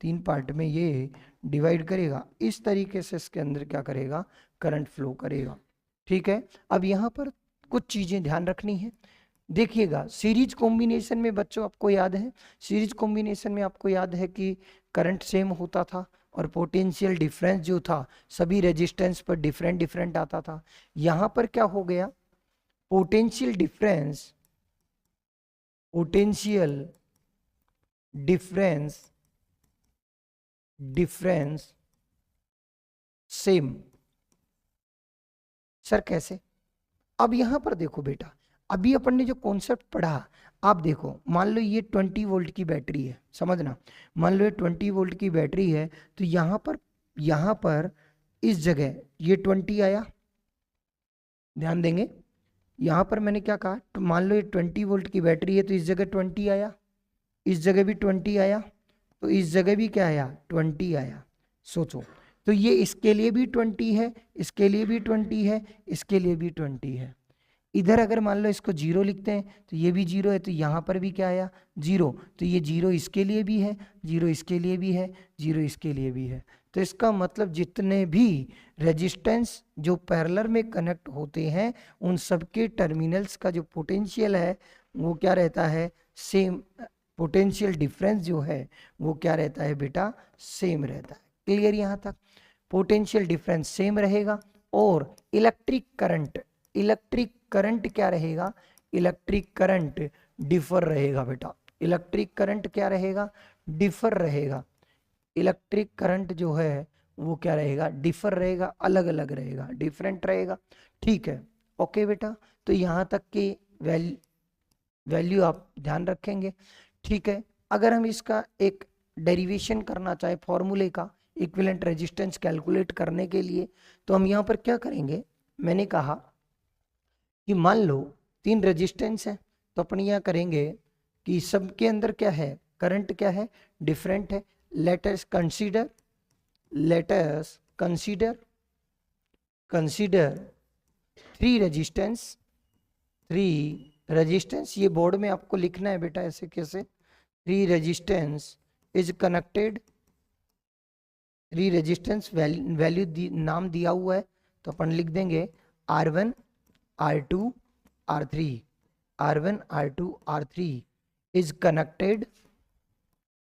तीन पार्ट में ये डिवाइड करेगा। इस तरीके से इसके अंदर क्या करेगा, करंट फ्लो करेगा। ठीक है, अब यहाँ पर कुछ चीजें ध्यान रखनी है। देखिएगा सीरीज कॉम्बिनेशन में बच्चों आपको याद है, सीरीज कॉम्बिनेशन में आपको याद है कि करंट सेम होता था और पोटेंशियल डिफरेंस जो था सभी रेजिस्टेंस पर डिफरेंट डिफरेंट आता था। यहां पर क्या हो गया, potential difference, potential difference, difference same. Sir कैसे, अब यहां पर देखो बेटा, अभी अपन ने जो कॉन्सेप्ट पढ़ा, आप देखो मान लो ये 20 वोल्ट की बैटरी है, समझना, मान लो ये 20 वोल्ट की बैटरी है, तो यहां पर इस जगह ये 20 आया, ध्यान देंगे, यहां पर मैंने क्या कहा, तो मान लो ये 20 वोल्ट की बैटरी है तो इस जगह 20 आया, इस जगह भी 20 आया, तो इस जगह भी क्या आया, 20 आया। सोचो, तो ये इसके लिए भी 20 है, इसके लिए भी 20 है, इसके लिए भी 20 है। इधर अगर मान लो इसको जीरो लिखते हैं तो ये भी जीरो है, तो यहाँ पर भी क्या आया, जीरो, तो ये जीरो इसके लिए भी है, जीरो इसके लिए भी है, जीरो इसके लिए भी है। तो इसका मतलब जितने भी रेजिस्टेंस जो पैरेलल में कनेक्ट होते हैं उन सबके टर्मिनल्स का जो पोटेंशियल है वो क्या रहता है, सेम। पोटेंशियल डिफरेंस जो है वो क्या रहता है बेटा, सेम रहता है। क्लियर यहाँ तक, पोटेंशियल डिफरेंस सेम रहेगा, और इलेक्ट्रिक करंट, इलेक्ट्रिक करंट क्या रहेगा, इलेक्ट्रिक करंट डिफर रहेगा बेटा, इलेक्ट्रिक करंट क्या रहेगा, डिफर रहेगा। इलेक्ट्रिक करंट जो है वो क्या रहेगा, डिफर रहेगा, अलग अलग रहेगा, डिफरेंट रहेगा। ठीक है, ओके बेटा, तो यहाँ तक की वैल्यू आप ध्यान रखेंगे। ठीक है, अगर हम इसका एक डेरिवेशन करना चाहे फॉर्मूले का, इक्विवेलेंट रेजिस्टेंस कैलकुलेट करने के लिए, तो हम यहाँ पर क्या करेंगे, मैंने कहा कि मान लो तीन रेजिस्टेंस है, तो अपन यहाँ करेंगे कि सबके अंदर क्या है, करंट क्या है, डिफरेंट है। Let us consider, let us consider, consider three resistance, three resistance, ये बोर्ड में आपको लिखना है बेटा ऐसे कैसे, three resistance is connected, three resistance value नाम दिया हुआ है, तो अपन लिख देंगे R1 R2 R3, R1 R2 R3 is connected,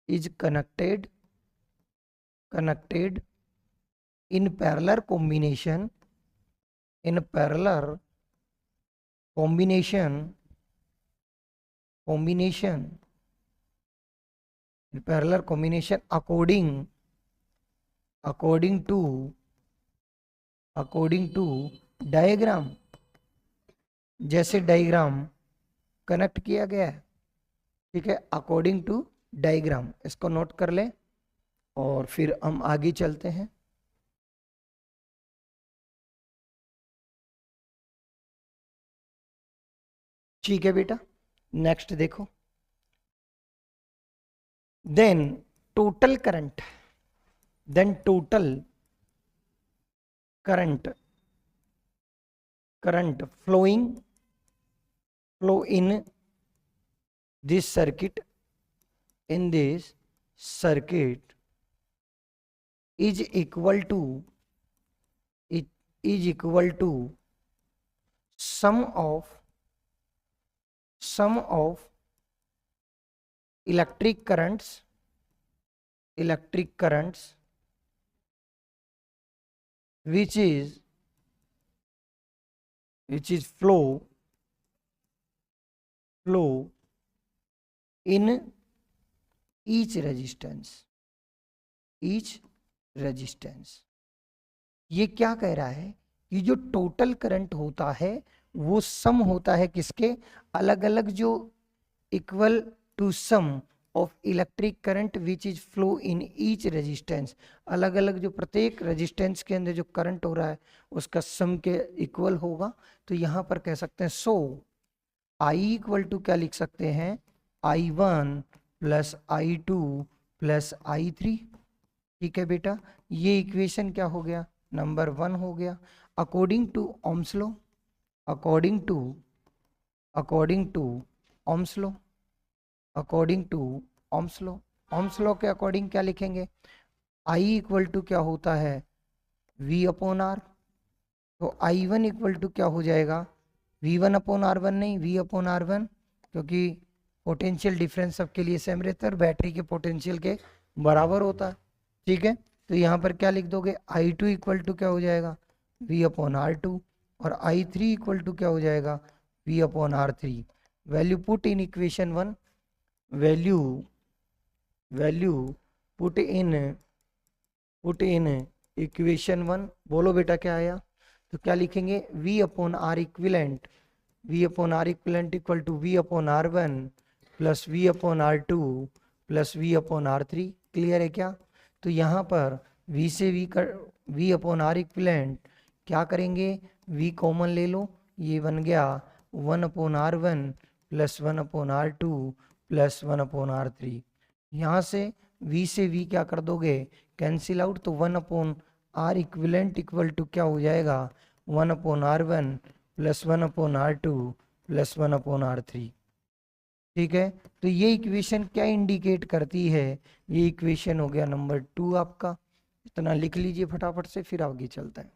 is connected, connected in parallel combination, in parallel combination, combination, in parallel combination according, according to, according to diagram, जैसे डायग्राम कनेक्ट किया गया है। ठीक है, अकॉर्डिंग टू डायग्राम, इसको नोट कर लें और फिर हम आगे चलते हैं। ठीक है बेटा, नेक्स्ट देखो, then total current, then total current, current flowing, flow in this circuit, in this circuit is equal to, it is equal to sum sum of electric currents which is flow in each resistance. ये क्या कह रहा है कि जो टोटल करंट होता है वो सम होता है किसके, अलग अलग जो equal to sum of electric current which is flow in each resistance, अलग अलग जो प्रत्येक रेजिस्टेंस के अंदर जो करंट हो रहा है उसका सम के इक्वल होगा। तो यहां पर कह सकते हैं सो आई इक्वल टू क्या लिख सकते हैं, I1 plus I2 plus I3। ठीक है बेटा, ये इक्वेशन क्या हो गया, नंबर 1 हो गया। According to ohm's law, according to ohm's law, according to ohm's law, ohm's law के अकॉर्डिंग क्या लिखेंगे, I इक्वल टू क्या होता है V अपॉन आर। तो I1 इक्वल टू क्या हो जाएगा, V1 अपॉन R1 नहीं, V अपॉन R1, क्योंकि पोटेंशियल डिफरेंस सबके लिए सेम रहता है और बैटरी के पोटेंशियल के बराबर होता है। ठीक है, तो यहाँ पर क्या लिख दोगे, I2 इक्वल टू क्या हो जाएगा V अपॉन R2 और I3 इक्वल टू क्या हो जाएगा V upon R3। Value put in equation 1, value put in equation 1। बोलो बेटा क्या आया, तो क्या लिखेंगे V upon R equivalent, V upon R equivalent equal to V upon R1 plus V upon R2 plus V upon R3। Clear है क्या, तो यहाँ पर V से V अपॉन R इक्विलेंट क्या करेंगे, V कॉमन ले लो, ये बन गया 1 upon R1 plus 1 upon R2 plus 1 upon R3। यहाँ से V क्या कर दोगे, कैंसिल आउट, तो 1 upon R equivalent equal to क्या हो जाएगा 1 upon R1 plus 1 upon R2 plus 1 upon R3। ठीक है, तो ये इक्वेशन क्या इंडिकेट करती है, ये इक्वेशन हो गया नंबर 2 आपका। इतना लिख लीजिए फटाफट से, फिर आगे चलते हैं।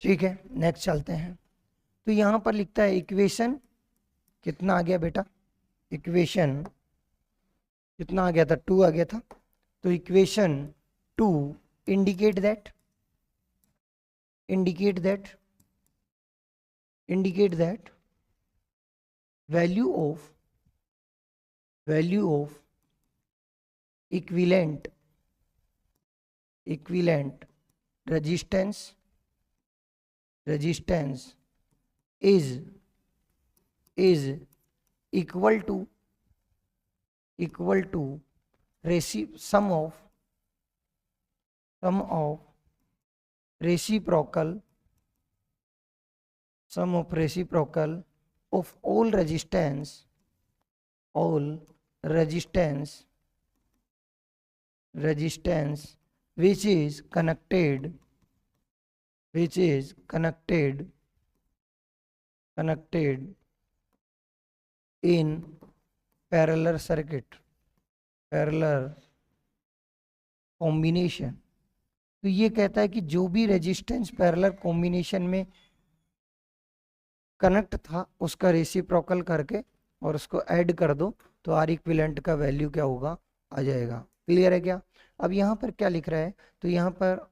ठीक है, नेक्स्ट चलते हैं। तो यहां पर लिखता है इक्वेशन कितना आ गया बेटा, इक्वेशन कितना आ गया था, 2 आ गया था। तो equation 2 indicate that value of equivalent resistance is equal to sum of reciprocal of all resistance which is connected in parallel circuit, parallel combination। तो ये कहता है कि जो भी रेजिस्टेंस पैरेलल कॉम्बिनेशन में कनेक्ट था उसका रेसिप्रोकल करके और उसको ऐड कर दो तो आर इक्विवेलेंट का वैल्यू क्या होगा, आ जाएगा। क्लियर है क्या। अब यहाँ पर क्या लिख रहा है, तो यहाँ पर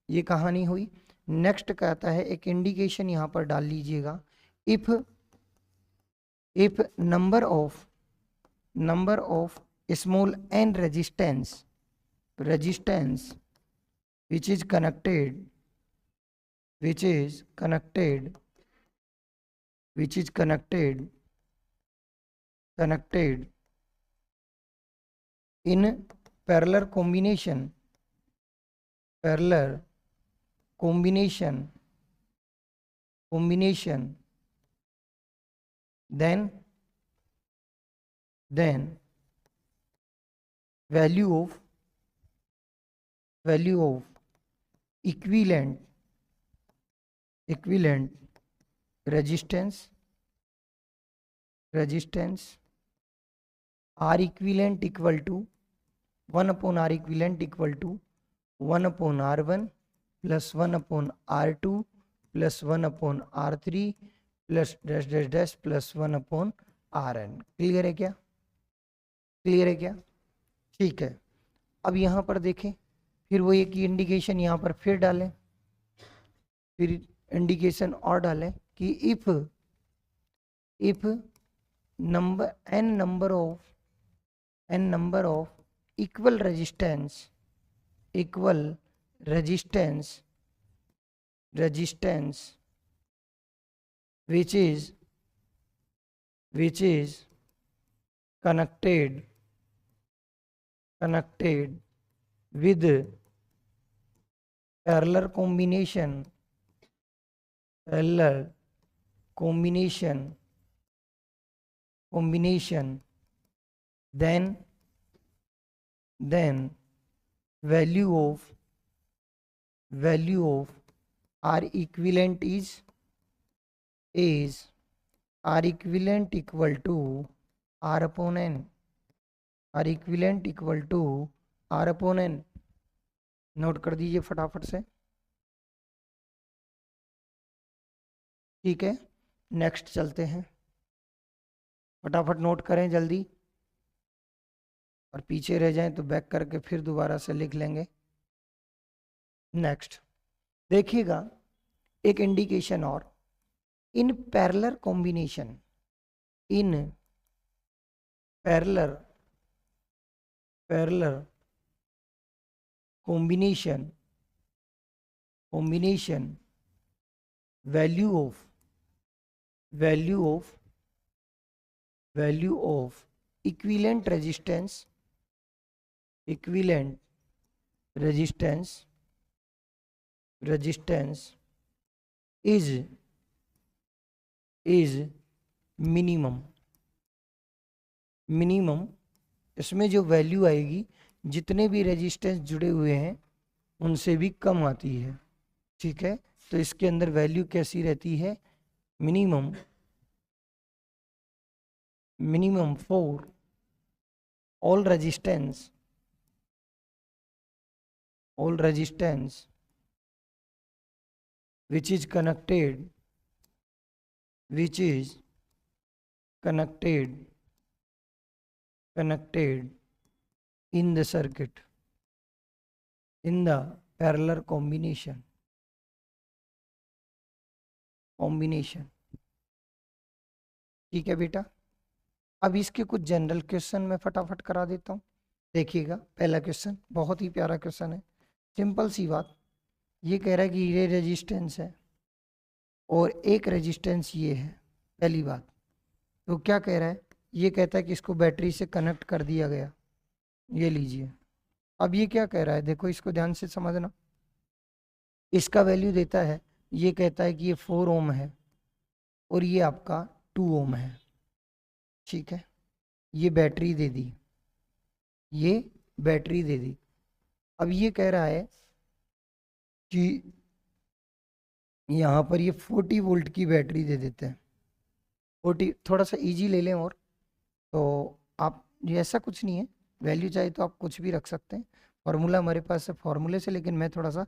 ये कहानी हुई। नेक्स्ट कहता है एक इंडिकेशन यहाँ पर डाल लीजिएगा, if number of small N resistance which is connected in parallel combination then value of equivalent resistance R equivalent equal to 1/R equivalent equal to 1/R1 plus 1/R2 plus 1/R3 plus dash dash dash plus 1/Rn। Clear है क्या? क्लियर है क्या? ठीक है। अब यहाँ पर देखें, फिर वो एक इंडिकेशन यहाँ पर फिर डालें, फिर इंडिकेशन और डालें कि if n number of equal resistance which is connected with parallel combination then value of R equivalent is R equivalent equal to R upon N। R equivalent equal to R upon N। Note कर दीजिए फटाफट से। ठीक है, नेक्स्ट चलते हैं। फटाफट नोट करें जल्दी, और पीछे रह जाएं तो बैक करके फिर दोबारा से लिख लेंगे। नेक्स्ट देखिएगा, एक इंडिकेशन और, in parallel combination value of equivalent resistance is minimum। इसमें जो वैल्यू आएगी, जितने भी रेजिस्टेंस जुड़े हुए हैं उनसे भी कम आती है। ठीक है, तो इसके अंदर वैल्यू कैसी रहती है? Minimum for all resistance which is connected in the circuit in the parallel combination। ठीक है बेटा, अब इसके कुछ जनरल क्वेश्चन मैं फटाफट करा देता हूँ। देखिएगा, पहला क्वेश्चन बहुत ही प्यारा क्वेश्चन है, सिंपल सी बात। ये कह रहा है कि ये रेजिस्टेंस है और एक रेजिस्टेंस ये है, पहली बात। तो क्या कह रहा है? ये कहता है कि इसको बैटरी से कनेक्ट कर दिया गया। ये लीजिए, अब ये क्या कह रहा है, देखो इसको ध्यान से समझना। इसका वैल्यू देता है, ये कहता है कि ये 4 ओम है और ये आपका 2 ओम है। ठीक है, ये बैटरी दे दी, अब ये कह रहा है कि यहाँ पर ये 40 वोल्ट की बैटरी दे देते हैं। 40, थोड़ा सा इजी ले लें, और तो आप, ये ऐसा कुछ नहीं है, वैल्यू चाहिए तो आप कुछ भी रख सकते हैं। फॉर्मूला हमारे पास है फॉर्मूले से, लेकिन मैं थोड़ा सा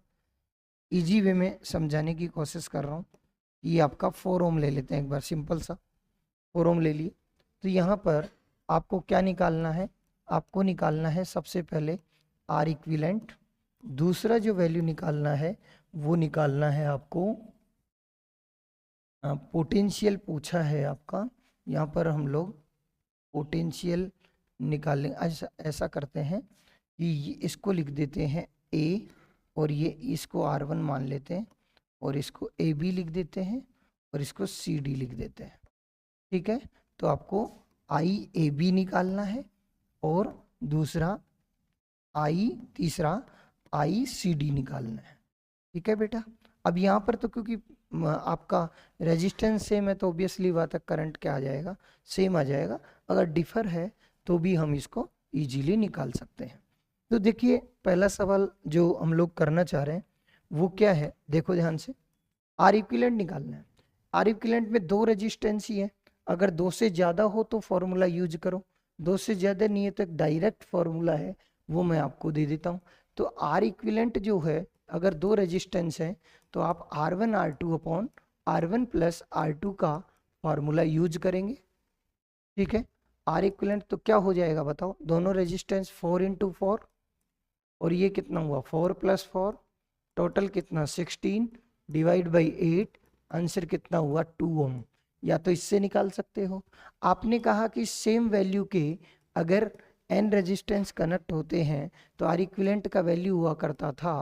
इजी वे में समझाने की कोशिश कर रहा हूँ। ये आपका 4 ओम ले लेते हैं एक बार, सिंपल सा 4 ओम ले लिए। तो यहाँ पर आपको क्या निकालना है? आपको निकालना है सबसे पहले R इक्विवेलेंट। दूसरा जो वैल्यू निकालना है वो निकालना है आपको पोटेंशियल पूछा है आपका। यहाँ पर हम लोग पोटेंशियल निकालें। ऐसा करते हैं कि इसको लिख देते हैं A, और ये इसको R1 मान लेते हैं, और इसको AB लिख देते हैं, और इसको CD लिख देते हैं। ठीक है, तो आपको IAB निकालना है, और दूसरा तीसरा ICD निकालना है। ठीक है बेटा, अब यहाँ पर तो क्योंकि आपका रेजिस्टेंस सेम है तो ऑब्वियसली बात है करंट क्या आ जाएगा, सेम आ जाएगा। अगर डिफर है तो भी हम इसको इजीली निकाल सकते हैं। तो देखिए पहला सवाल जो हम लोग करना चाह रहे हैं वो क्या है, देखो ध्यान से, आर इक्विवेलेंट निकालना है। आर इक्विवेलेंट में दो रेजिस्टेंस ही है, अगर दो से ज्यादा हो तो फॉर्मूला यूज करो, दो से ज्यादा नहीं है तो एक डायरेक्ट फॉर्मूला है वो मैं आपको दे देता हूं। तो आर इक्विवेलेंट जो है, अगर दो रेजिस्टेंस है तो आप R1 R2 upon R1 plus R2 का फॉर्मूला यूज करेंगे। ठीक है, आर इक्विवेलेंट तो क्या हो जाएगा बताओ, दोनों रेजिस्टेंस 4 इंटू 4 और ये कितना हुआ 4 प्लस 4, टोटल कितना 16 डिवाइड बाई 8, आंसर कितना हुआ 2 ओम। या तो इससे निकाल सकते हो। आपने कहा कि सेम वैल्यू के अगर n रेजिस्टेंस कनेक्ट होते हैं तो आर इक्विवेलेंट का वैल्यू हुआ करता था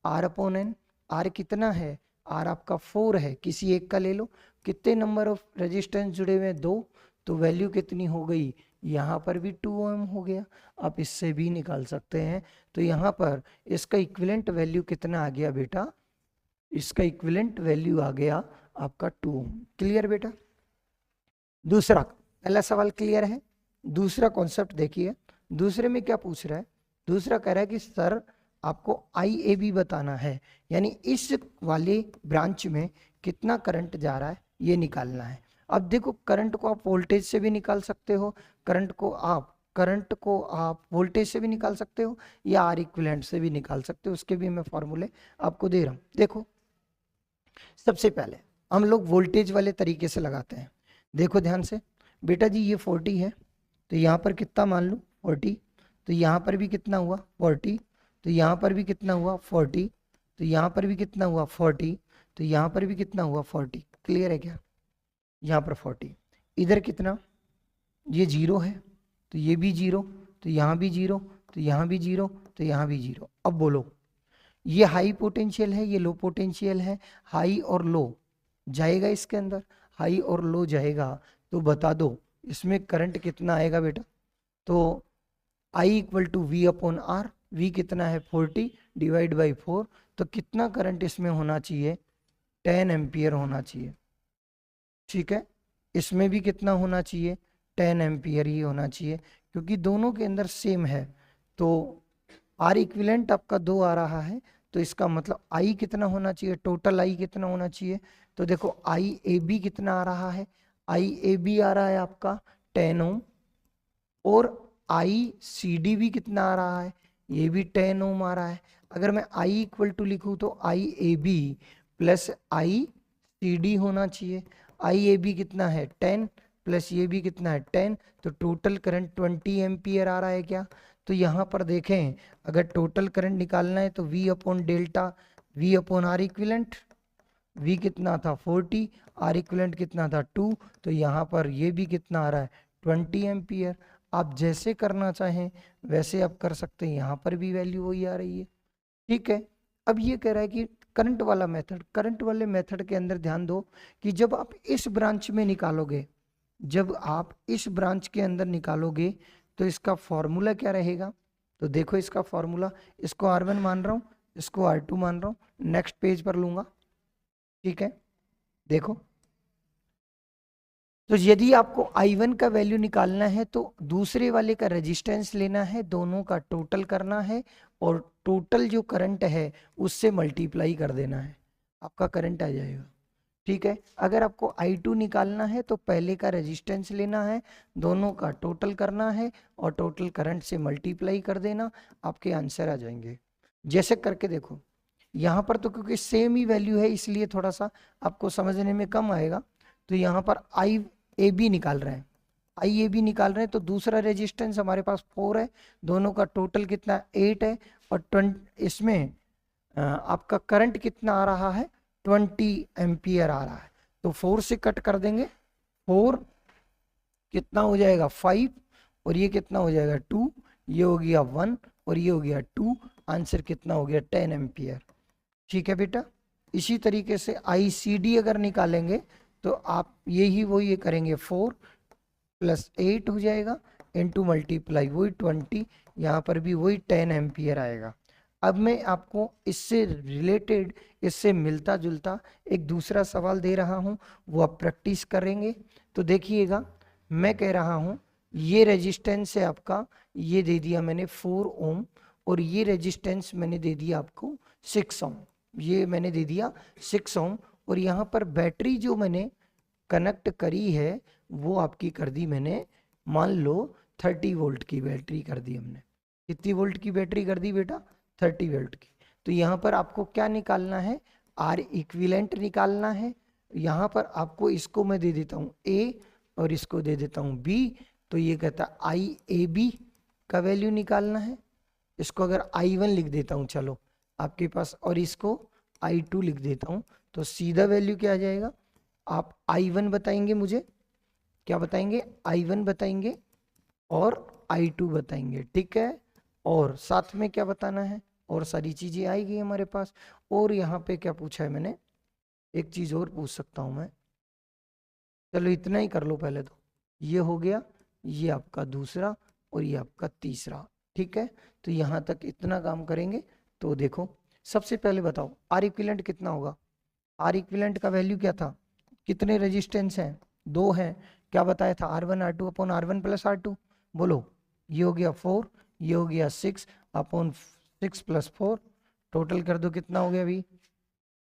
r अपॉन n। r कितना है, r आपका 4 है, किसी एक का ले लो। कितने नंबर ऑफ रेजिस्टेंस जुड़े हुए हैं, 2, तो वैल्यू कितनी हो गई, यहाँ पर भी 2 ओम हो गया। आप इससे भी निकाल सकते हैं। तो यहाँ पर इसका इक्विवेलेंट वैल्यू कितना आ गया बेटा, इसका इक्विवेलेंट वैल्यू आ गया आपका 2 ओम। क्लियर बेटा। दूसरा, पहला सवाल क्लियर है। दूसरा कॉन्सेप्ट देखिए, दूसरे में क्या पूछ रहा है, दूसरा कह रहा है कि सर आपको IAB बताना है, यानी इस वाले ब्रांच में कितना करंट जा रहा है ये निकालना है। अब देखो करंट को आप वोल्टेज से भी निकाल सकते हो, करंट को आप वोल्टेज से भी निकाल सकते हो या आर इक्विवेलेंट से भी निकाल सकते हो, उसके भी मैं फॉर्मूले आपको दे रहा हूं। देखो सबसे पहले हम लोग वोल्टेज वाले तरीके से लगाते हैं। देखो ध्यान से बेटा जी, ये 40 है तो यहाँ पर कितना मान लो 40, तो यहाँ पर भी कितना हुआ 40, तो यहाँ पर भी कितना हुआ 40, तो यहाँ पर भी कितना हुआ 40, तो यहाँ पर भी कितना हुआ 40। क्लियर है क्या, यहाँ पर 40, इधर कितना, ये 0 है तो ये भी 0, तो यहाँ भी 0, तो यहाँ भी 0, तो यहाँ भी 0। अब बोलो ये हाई पोटेंशियल है, ये लो पोटेंशियल है, हाई और लो जाएगा इसके अंदर, हाई और लो जाएगा, तो बता दो इसमें करंट कितना आएगा बेटा। तो I equal to V upon R, V कितना है 40 डिवाइड बाई 4, तो कितना करंट इसमें होना चाहिए 10 एम्पियर होना चाहिए। ठीक है, इसमें भी कितना होना चाहिए 10 एम्पियर ही होना चाहिए, क्योंकि दोनों के अंदर सेम है। तो आर इक्विवेलेंट आपका 2 आ रहा है, तो इसका मतलब आई कितना होना चाहिए, टोटल आई कितना होना चाहिए। तो देखो आई ए बी कितना आ रहा है, आई ए बी आ रहा है आपका 10 ओम, और आई सी डी भी कितना आ रहा है, ये भी 10 ओम आ रहा है। अगर मैं आई इक्वल टू लिखूं तो I A B plus I C D होना चाहिए। आई ए बी कितना है 10 प्लस ये भी कितना है 10, तो टोटल करंट 20 एम्पियर आ रहा है क्या। तो यहाँ पर देखें अगर टोटल करंट निकालना है तो V upon delta, V upon R equivalent, V कितना था 40, आर इक्विवेलेंट कितना था 2, तो यहाँ पर ये भी कितना आ रहा है 20 एम्पियर। आप जैसे करना चाहें वैसे आप कर सकते हैं, यहाँ पर भी वैल्यू वही आ रही है। ठीक है, अब ये कह रहा है कि करंट वाला मेथड, करंट वाले मेथड के अंदर ध्यान दो कि जब आप इस ब्रांच में निकालोगे, जब आप इस ब्रांच के अंदर निकालोगे तो इसका फॉर्मूला क्या रहेगा। तो देखो इसका फॉर्मूला, इसको R1 मान रहा हूं, इसको R2 मान रहा हूं, नेक्स्ट पेज पर लूंगा। ठीक है, देखो तो यदि आपको I1 का वैल्यू निकालना है तो दूसरे वाले का रेजिस्टेंस लेना है, दोनों का टोटल करना है और टोटल जो करंट है उससे मल्टीप्लाई कर देना है, आपका करंट आ जाएगा। ठीक है, अगर आपको I2 निकालना है तो पहले का रेजिस्टेंस लेना है, दोनों का टोटल करना है और टोटल करंट से मल्टीप्लाई कर देना, आपके आंसर आ जाएंगे। जैसे करके देखो, यहाँ पर तो क्योंकि सेम ही वैल्यू है इसलिए थोड़ा सा आपको समझने में कम आएगा। तो यहाँ पर IAB निकाल रहे हैं, IAB निकाल रहे हैं तो दूसरा रेजिस्टेंस हमारे पास 4 है, दोनों का टोटल कितना 8 है, और 20 इसमें आपका करंट कितना आ रहा है 20 एम्पियर आ रहा है। तो 4 से कट कर देंगे, 4 कितना हो जाएगा 5, और ये कितना हो जाएगा 2, ये हो गया 1 और ये हो गया 2, आंसर कितना हो गया 10 एम्पियर। ठीक है बेटा, इसी तरीके से ICD अगर निकालेंगे तो आप यही वही करेंगे, 4 प्लस 8 हो जाएगा इनटू मल्टीप्लाई वही 20, यहाँ पर भी वही 10 एम्पियर आएगा। अब मैं आपको इससे रिलेटेड, इससे मिलता जुलता एक दूसरा सवाल दे रहा हूं, वो आप प्रैक्टिस करेंगे। तो देखिएगा, मैं कह रहा हूं ये रेजिस्टेंस है आपका, ये दे दिया मैंने 4 ओम, और ये रेजिस्टेंस मैंने दे दिया आपको 6 ओम, ये मैंने दे दिया 6 ओम। और यहाँ पर बैटरी जो मैंने कनेक्ट करी है वो आपकी कर दी मैंने, मान लो 30 वोल्ट की बैटरी कर दी हमने। कितनी वोल्ट की बैटरी कर दी बेटा? 30 वोल्ट की। तो यहाँ पर आपको क्या निकालना है? आर इक्विवेलेंट निकालना है। यहाँ पर आपको इसको मैं दे देता हूँ ए और इसको दे देता हूँ बी। तो ये कहता है आई ए बी का वैल्यू निकालना है। इसको अगर I1 लिख देता हूँ चलो आपके पास, और इसको I2 लिख देता हूँ, तो सीधा वैल्यू क्या आ जाएगा? आप I1 बताएंगे मुझे, क्या बताएंगे? I1 बताएंगे और I2 बताएंगे, ठीक है। और साथ में क्या बताना है? और सारी चीजें आएगी हमारे पास। और यहाँ पे क्या पूछा है मैंने? एक चीज और पूछ सकता हूँ मैं, चलो इतना ही कर लो पहले। तो ये हो गया, ये आपका दूसरा और ये आपका तीसरा, ठीक है। तो यहाँ तक इतना काम करेंगे। तो देखो सबसे पहले बताओ आर इक्विवेलेंट कितना होगा? आर इक्विवेलेंट का वैल्यू क्या था? कितने रेजिस्टेंस हैं? 2 हैं। क्या बताया था? R1 R2 upon R1 plus R2। बोलो, ये हो गया 4, ये हो गया 6 अपॉन 6 प्लस 4, टोटल कर दो कितना हो गया अभी?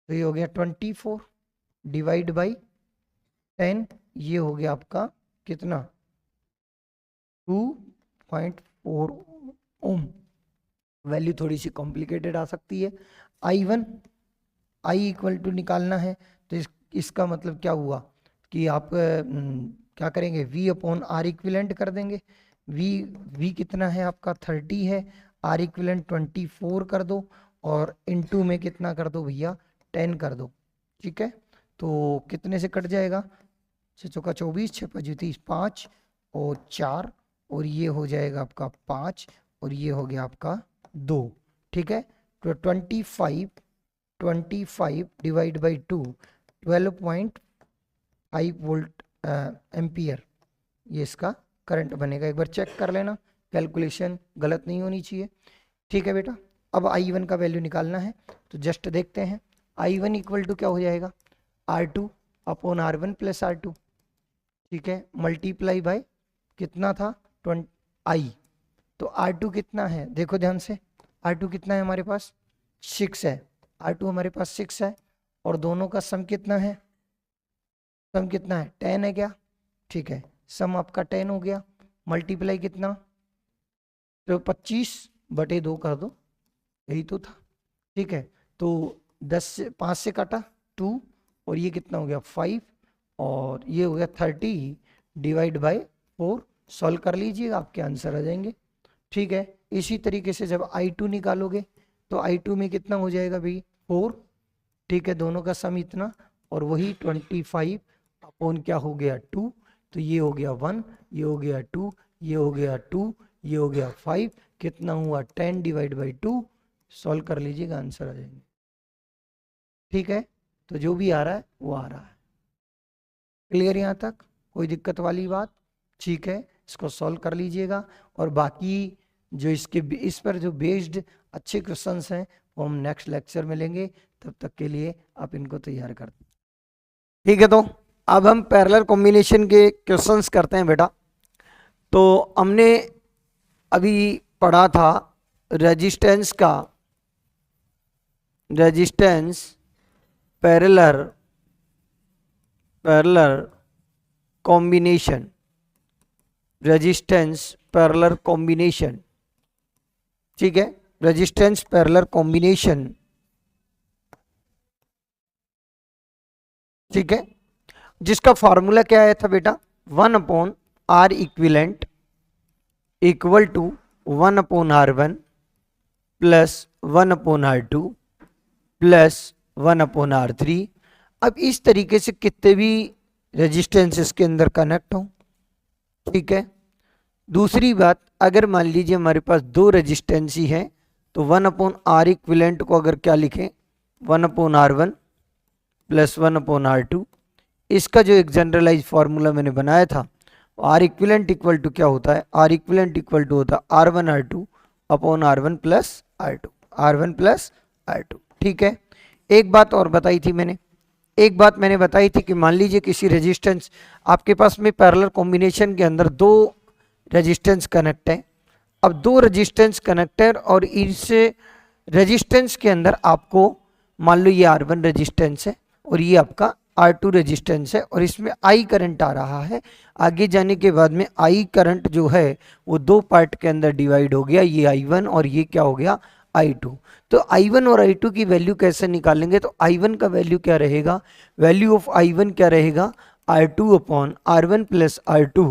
तो ये हो गया 24 डिवाइड बाई 10, ये हो गया आपका कितना? 2.4 ओम। वैल्यू थोड़ी सी कॉम्प्लिकेटेड आ सकती है। I1 आई इक्वल टू निकालना है, तो इसका मतलब क्या हुआ कि आप क्या करेंगे? V अपॉन आर इक्विवेलेंट कर देंगे। V कितना है आपका? 30 है। आर इक्विवेलेंट 24 कर दो, और इनटू में कितना कर दो भैया? 10 कर दो, ठीक है। तो कितने से कट जाएगा? 6 चौका 24, 6 पची 30, 5 और 4, और ये हो जाएगा आपका 5, और ये हो गया आपका 2, ठीक है। तो 25 डिवाइड बाई 2, 12.5 वोल्ट एम्पियर, ये इसका करंट बनेगा। एक बार चेक कर लेना, कैलकुलेशन गलत नहीं होनी चाहिए, ठीक है बेटा। अब I1 का वैल्यू निकालना है, तो जस्ट देखते हैं। I1 इक्वल टू क्या हो जाएगा? R2 upon R1 plus R2, ठीक है, मल्टीप्लाई बाय कितना था? 20 I। तो R2 कितना है? देखो ध्यान से, R2 कितना है हमारे पास? 6 है। R2 हमारे पास 6 है, और दोनों का सम कितना है? सम कितना है? 10 है क्या? ठीक है, सम आपका 10 हो गया। मल्टीप्लाई कितना? तो 25/2 कर दो, यही तो था, ठीक है। तो 10 से 5 से काटा 2, और ये कितना हो गया? 5, और ये हो गया 30 डिवाइड बाई 4। सॉल्व कर लीजिएगा, आपके आंसर आ जाएंगे, ठीक है। इसी तरीके से जब I2 निकालोगे, तो I2 में कितना हो जाएगा भाई? 4, ठीक है, दोनों का सम इतना, और वही 25 अपॉन क्या हो गया? 2। तो ये हो गया 1, ये हो गया 2, ये हो गया 2, ये हो गया 5, कितना हुआ? 10 डिवाइड बाई 2। सॉल्व कर लीजिएगा, आंसर आ जाएंगे, ठीक है। तो जो भी आ रहा है वो आ रहा है। क्लियर यहाँ तक? कोई दिक्कत वाली बात? ठीक है, इसको सॉल्व कर लीजिएगा, और बाकी जो इस पर जो बेस्ड अच्छे क्वेश्चंस हैं वो हम नेक्स्ट लेक्चर में लेंगे। तब तक के लिए आप इनको तैयार कर दें, ठीक है। तो अब हम पैरेलल कॉम्बिनेशन के क्वेश्चंस करते हैं बेटा। तो हमने अभी पढ़ा था रेजिस्टेंस का, resistance parallel combination, resistance parallel combination, ठीक है, रेजिस्टेंस पैरेलल कॉम्बिनेशन, ठीक है, जिसका फॉर्मूला क्या आया था बेटा? 1/R equivalent equal to 1/R1 plus 1/R2 plus 1/R3। अब इस तरीके से कितने भी रेजिस्टेंस इसके अंदर कनेक्ट हो, ठीक है। दूसरी बात, अगर मान लीजिए हमारे पास 2 रेजिस्टेंस ही हैं, तो 1/R इक्विवेलेंट को अगर क्या लिखें? 1/R1 plus 1/R2। इसका जो एक जनरलाइज फार्मूला मैंने बनाया था, आर इक्विवेलेंट इक्वल टू क्या होता है? आर इक्विवेलेंट इक्वल टू होता है R1 R2 upon R1 plus R2, R1 plus R2, ठीक है। एक बात और बताई थी मैंने, एक बात मैंने बताई थी कि मान लीजिए किसी रेजिस्टेंस आपके पास में पैरेलल कॉम्बिनेशन के अंदर 2 रेजिस्टेंस कनेक्ट है। अब दो रेजिस्टेंस कनेक्टर और इस रेजिस्टेंस के अंदर आपको मान लो ये R1 रेजिस्टेंस है और ये आपका R2 रेजिस्टेंस है और इसमें I करंट आ रहा है। आगे जाने के बाद में I करंट जो है वो दो पार्ट के अंदर डिवाइड हो गया, ये I1 और ये क्या हो गया I2। तो I1 और I2 की वैल्यू कैसे निकालेंगे? तो I1 का वैल्यू क्या रहेगा? वैल्यू ऑफ I1 क्या रहेगा? R2 upon R1 plus R2,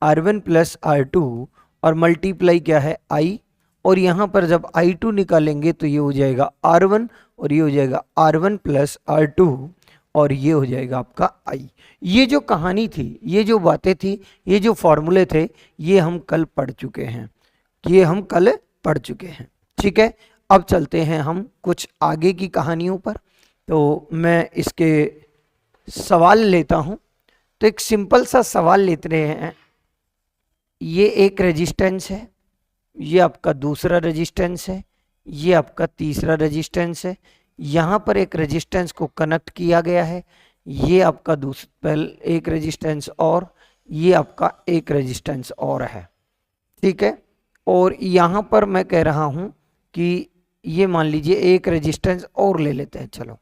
R1 plus R2 और मल्टीप्लाई क्या है I, और यहाँ पर जब I2 निकालेंगे तो ये हो जाएगा R1 और ये हो जाएगा R1 प्लस R2 और ये हो जाएगा आपका I। ये जो कहानी थी, ये जो बातें थी, ये जो फॉर्मूले थे, ये हम कल पढ़ चुके हैं, ये हम कल पढ़ चुके हैं। ठीक है, अब चलते हैं हम कुछ आगे की कहानियों पर। तो मैं इसके सवाल लेता हूं। तो एक सिंपल सा सवाल लेते रहे हैं। ये एक रेजिस्टेंस है, ये आपका दूसरा रेजिस्टेंस है, ये आपका तीसरा रेजिस्टेंस है, यहाँ पर एक रेजिस्टेंस को कनेक्ट किया गया है, ये आपका दूसरा एक रेजिस्टेंस और ये आपका एक रेजिस्टेंस और है। ठीक है, और यहाँ पर मैं कह रहा हूँ कि ये मान लीजिए एक रेजिस्टेंस और ले लेते हैं, चलो,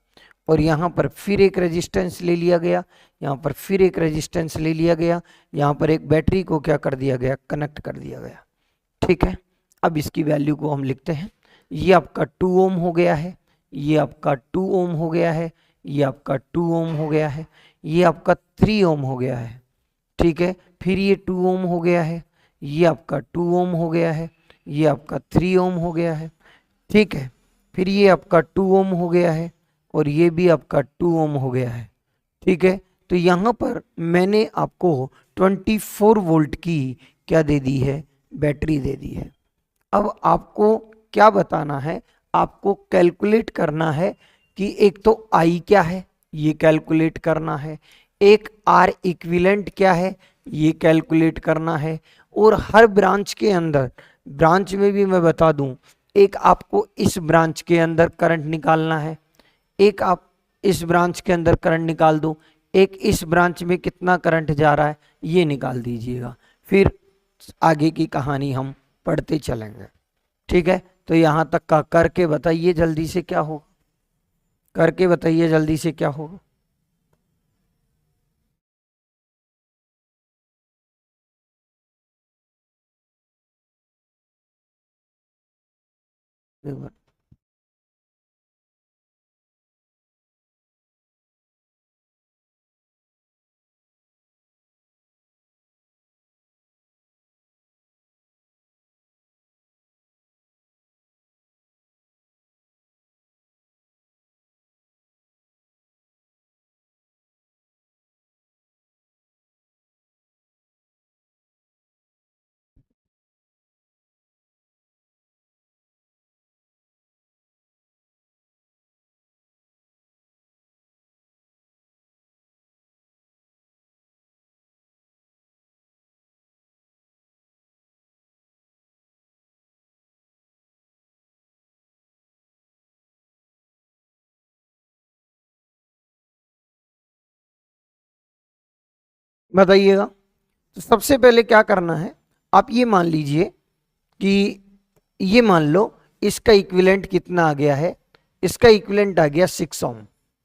और यहाँ पर फिर एक रेजिस्टेंस ले लिया गया, यहाँ पर फिर एक रेजिस्टेंस ले लिया गया, यहाँ पर एक बैटरी को क्या कर दिया गया, कनेक्ट कर दिया गया। ठीक है, अब इसकी वैल्यू को हम लिखते हैं। ये आपका 2 ओम हो गया है, ये आपका 2 ओम हो गया है, ये आपका 2 ओम हो गया है, ये आपका 3 ओम हो गया है। ठीक है, फिर ये 2 ओम हो गया है, ये आपका 2 ओम हो गया है, ये आपका 3 ओम हो गया है। ठीक है, फिर ये आपका 2 ओम हो गया है और ये भी आपका 2 ओम हो गया है। ठीक है, तो यहाँ पर मैंने आपको 24 वोल्ट की क्या दे दी है, बैटरी दे दी है। अब आपको क्या बताना है, आपको कैलकुलेट करना है कि एक तो I क्या है, ये कैलकुलेट करना है, एक R इक्विवेलेंट क्या है, ये कैलकुलेट करना है, और हर ब्रांच के अंदर, ब्रांच में भी मैं बता दूं, एक आपको इस ब्रांच के अंदर करंट निकालना है, एक आप इस ब्रांच के अंदर करंट निकाल दो, एक इस ब्रांच में कितना करंट जा रहा है ये निकाल दीजिएगा, फिर आगे की कहानी हम पढ़ते चलेंगे। ठीक है, तो यहाँ तक का करके बताइए जल्दी से क्या होगा, करके बताइए जल्दी से क्या होगा। बताइएगा। तो सबसे पहले क्या करना है, आप ये मान लीजिए कि ये मान लो इसका इक्विवेलेंट कितना आ गया है, इसका इक्विवेलेंट आ गया 6 ओम।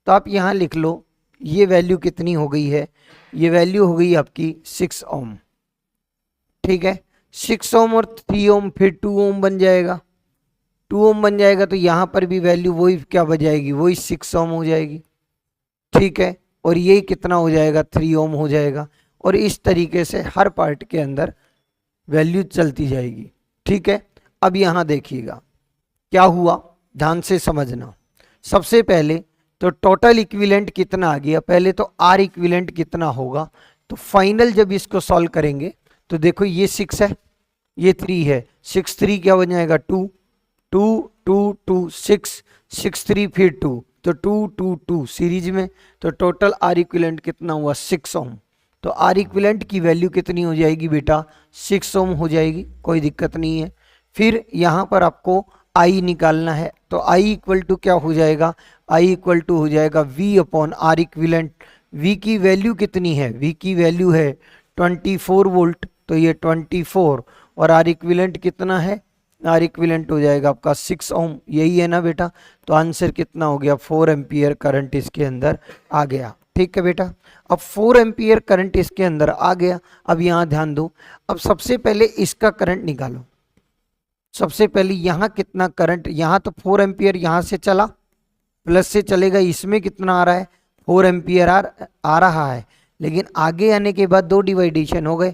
तो आप यहाँ लिख लो ये वैल्यू कितनी हो गई है, ये वैल्यू हो गई आपकी 6 ओम। ठीक है, 6 ओम और 3 ओम फिर 2 ओम बन जाएगा, 2 ओम बन जाएगा, तो यहाँ पर भी वैल्यू वही क्या बन जाएगी, वही 6 ओम हो जाएगी। ठीक है, और ये कितना हो जाएगा, 3 ओम हो जाएगा, और इस तरीके से हर पार्ट के अंदर वैल्यू चलती जाएगी। ठीक है, अब यहाँ देखिएगा क्या हुआ, ध्यान से समझना। सबसे पहले तो टोटल इक्विवेलेंट कितना आ गया, पहले तो R इक्विवेलेंट कितना होगा, तो फाइनल जब इसको सॉल्व करेंगे तो देखो ये 6 है, ये 3 है, 6 3 क्या बन जाएगा 2, 2 2 2 6, 6 3 फिर 2, तो 2 2 2 सीरीज में, तो टोटल R इक्विवेलेंट कितना हुआ 6 ओम। तो R इक्विवेलेंट की वैल्यू कितनी हो जाएगी बेटा, 6 ओम हो जाएगी, कोई दिक्कत नहीं है। फिर यहाँ पर आपको I निकालना है, तो I इक्वल टू क्या हो जाएगा, I इक्वल टू हो जाएगा V upon R equivalent. V की वैल्यू कितनी है, V की वैल्यू है 24 वोल्ट, तो ये 24 और आर इक्विवेलेंट कितना है, आर इक्विवेलेंट हो जाएगा आपका 6 ओम, यही है ना बेटा। तो आंसर कितना हो गया, 4 एम्पियर करंट इसके अंदर आ गया। ठीक है बेटा, अब 4 एम्पियर करंट इसके अंदर आ गया। अब यहाँ ध्यान दो, अब सबसे पहले इसका करंट निकालो। सबसे पहले यहाँ कितना करंट, यहाँ तो 4 एम्पियर यहाँ से चला, प्लस से चलेगा, इसमें कितना आ रहा है, 4 एम्पियर आ रहा है। लेकिन आगे आने के बाद 2 डिवाइडेशन हो गए,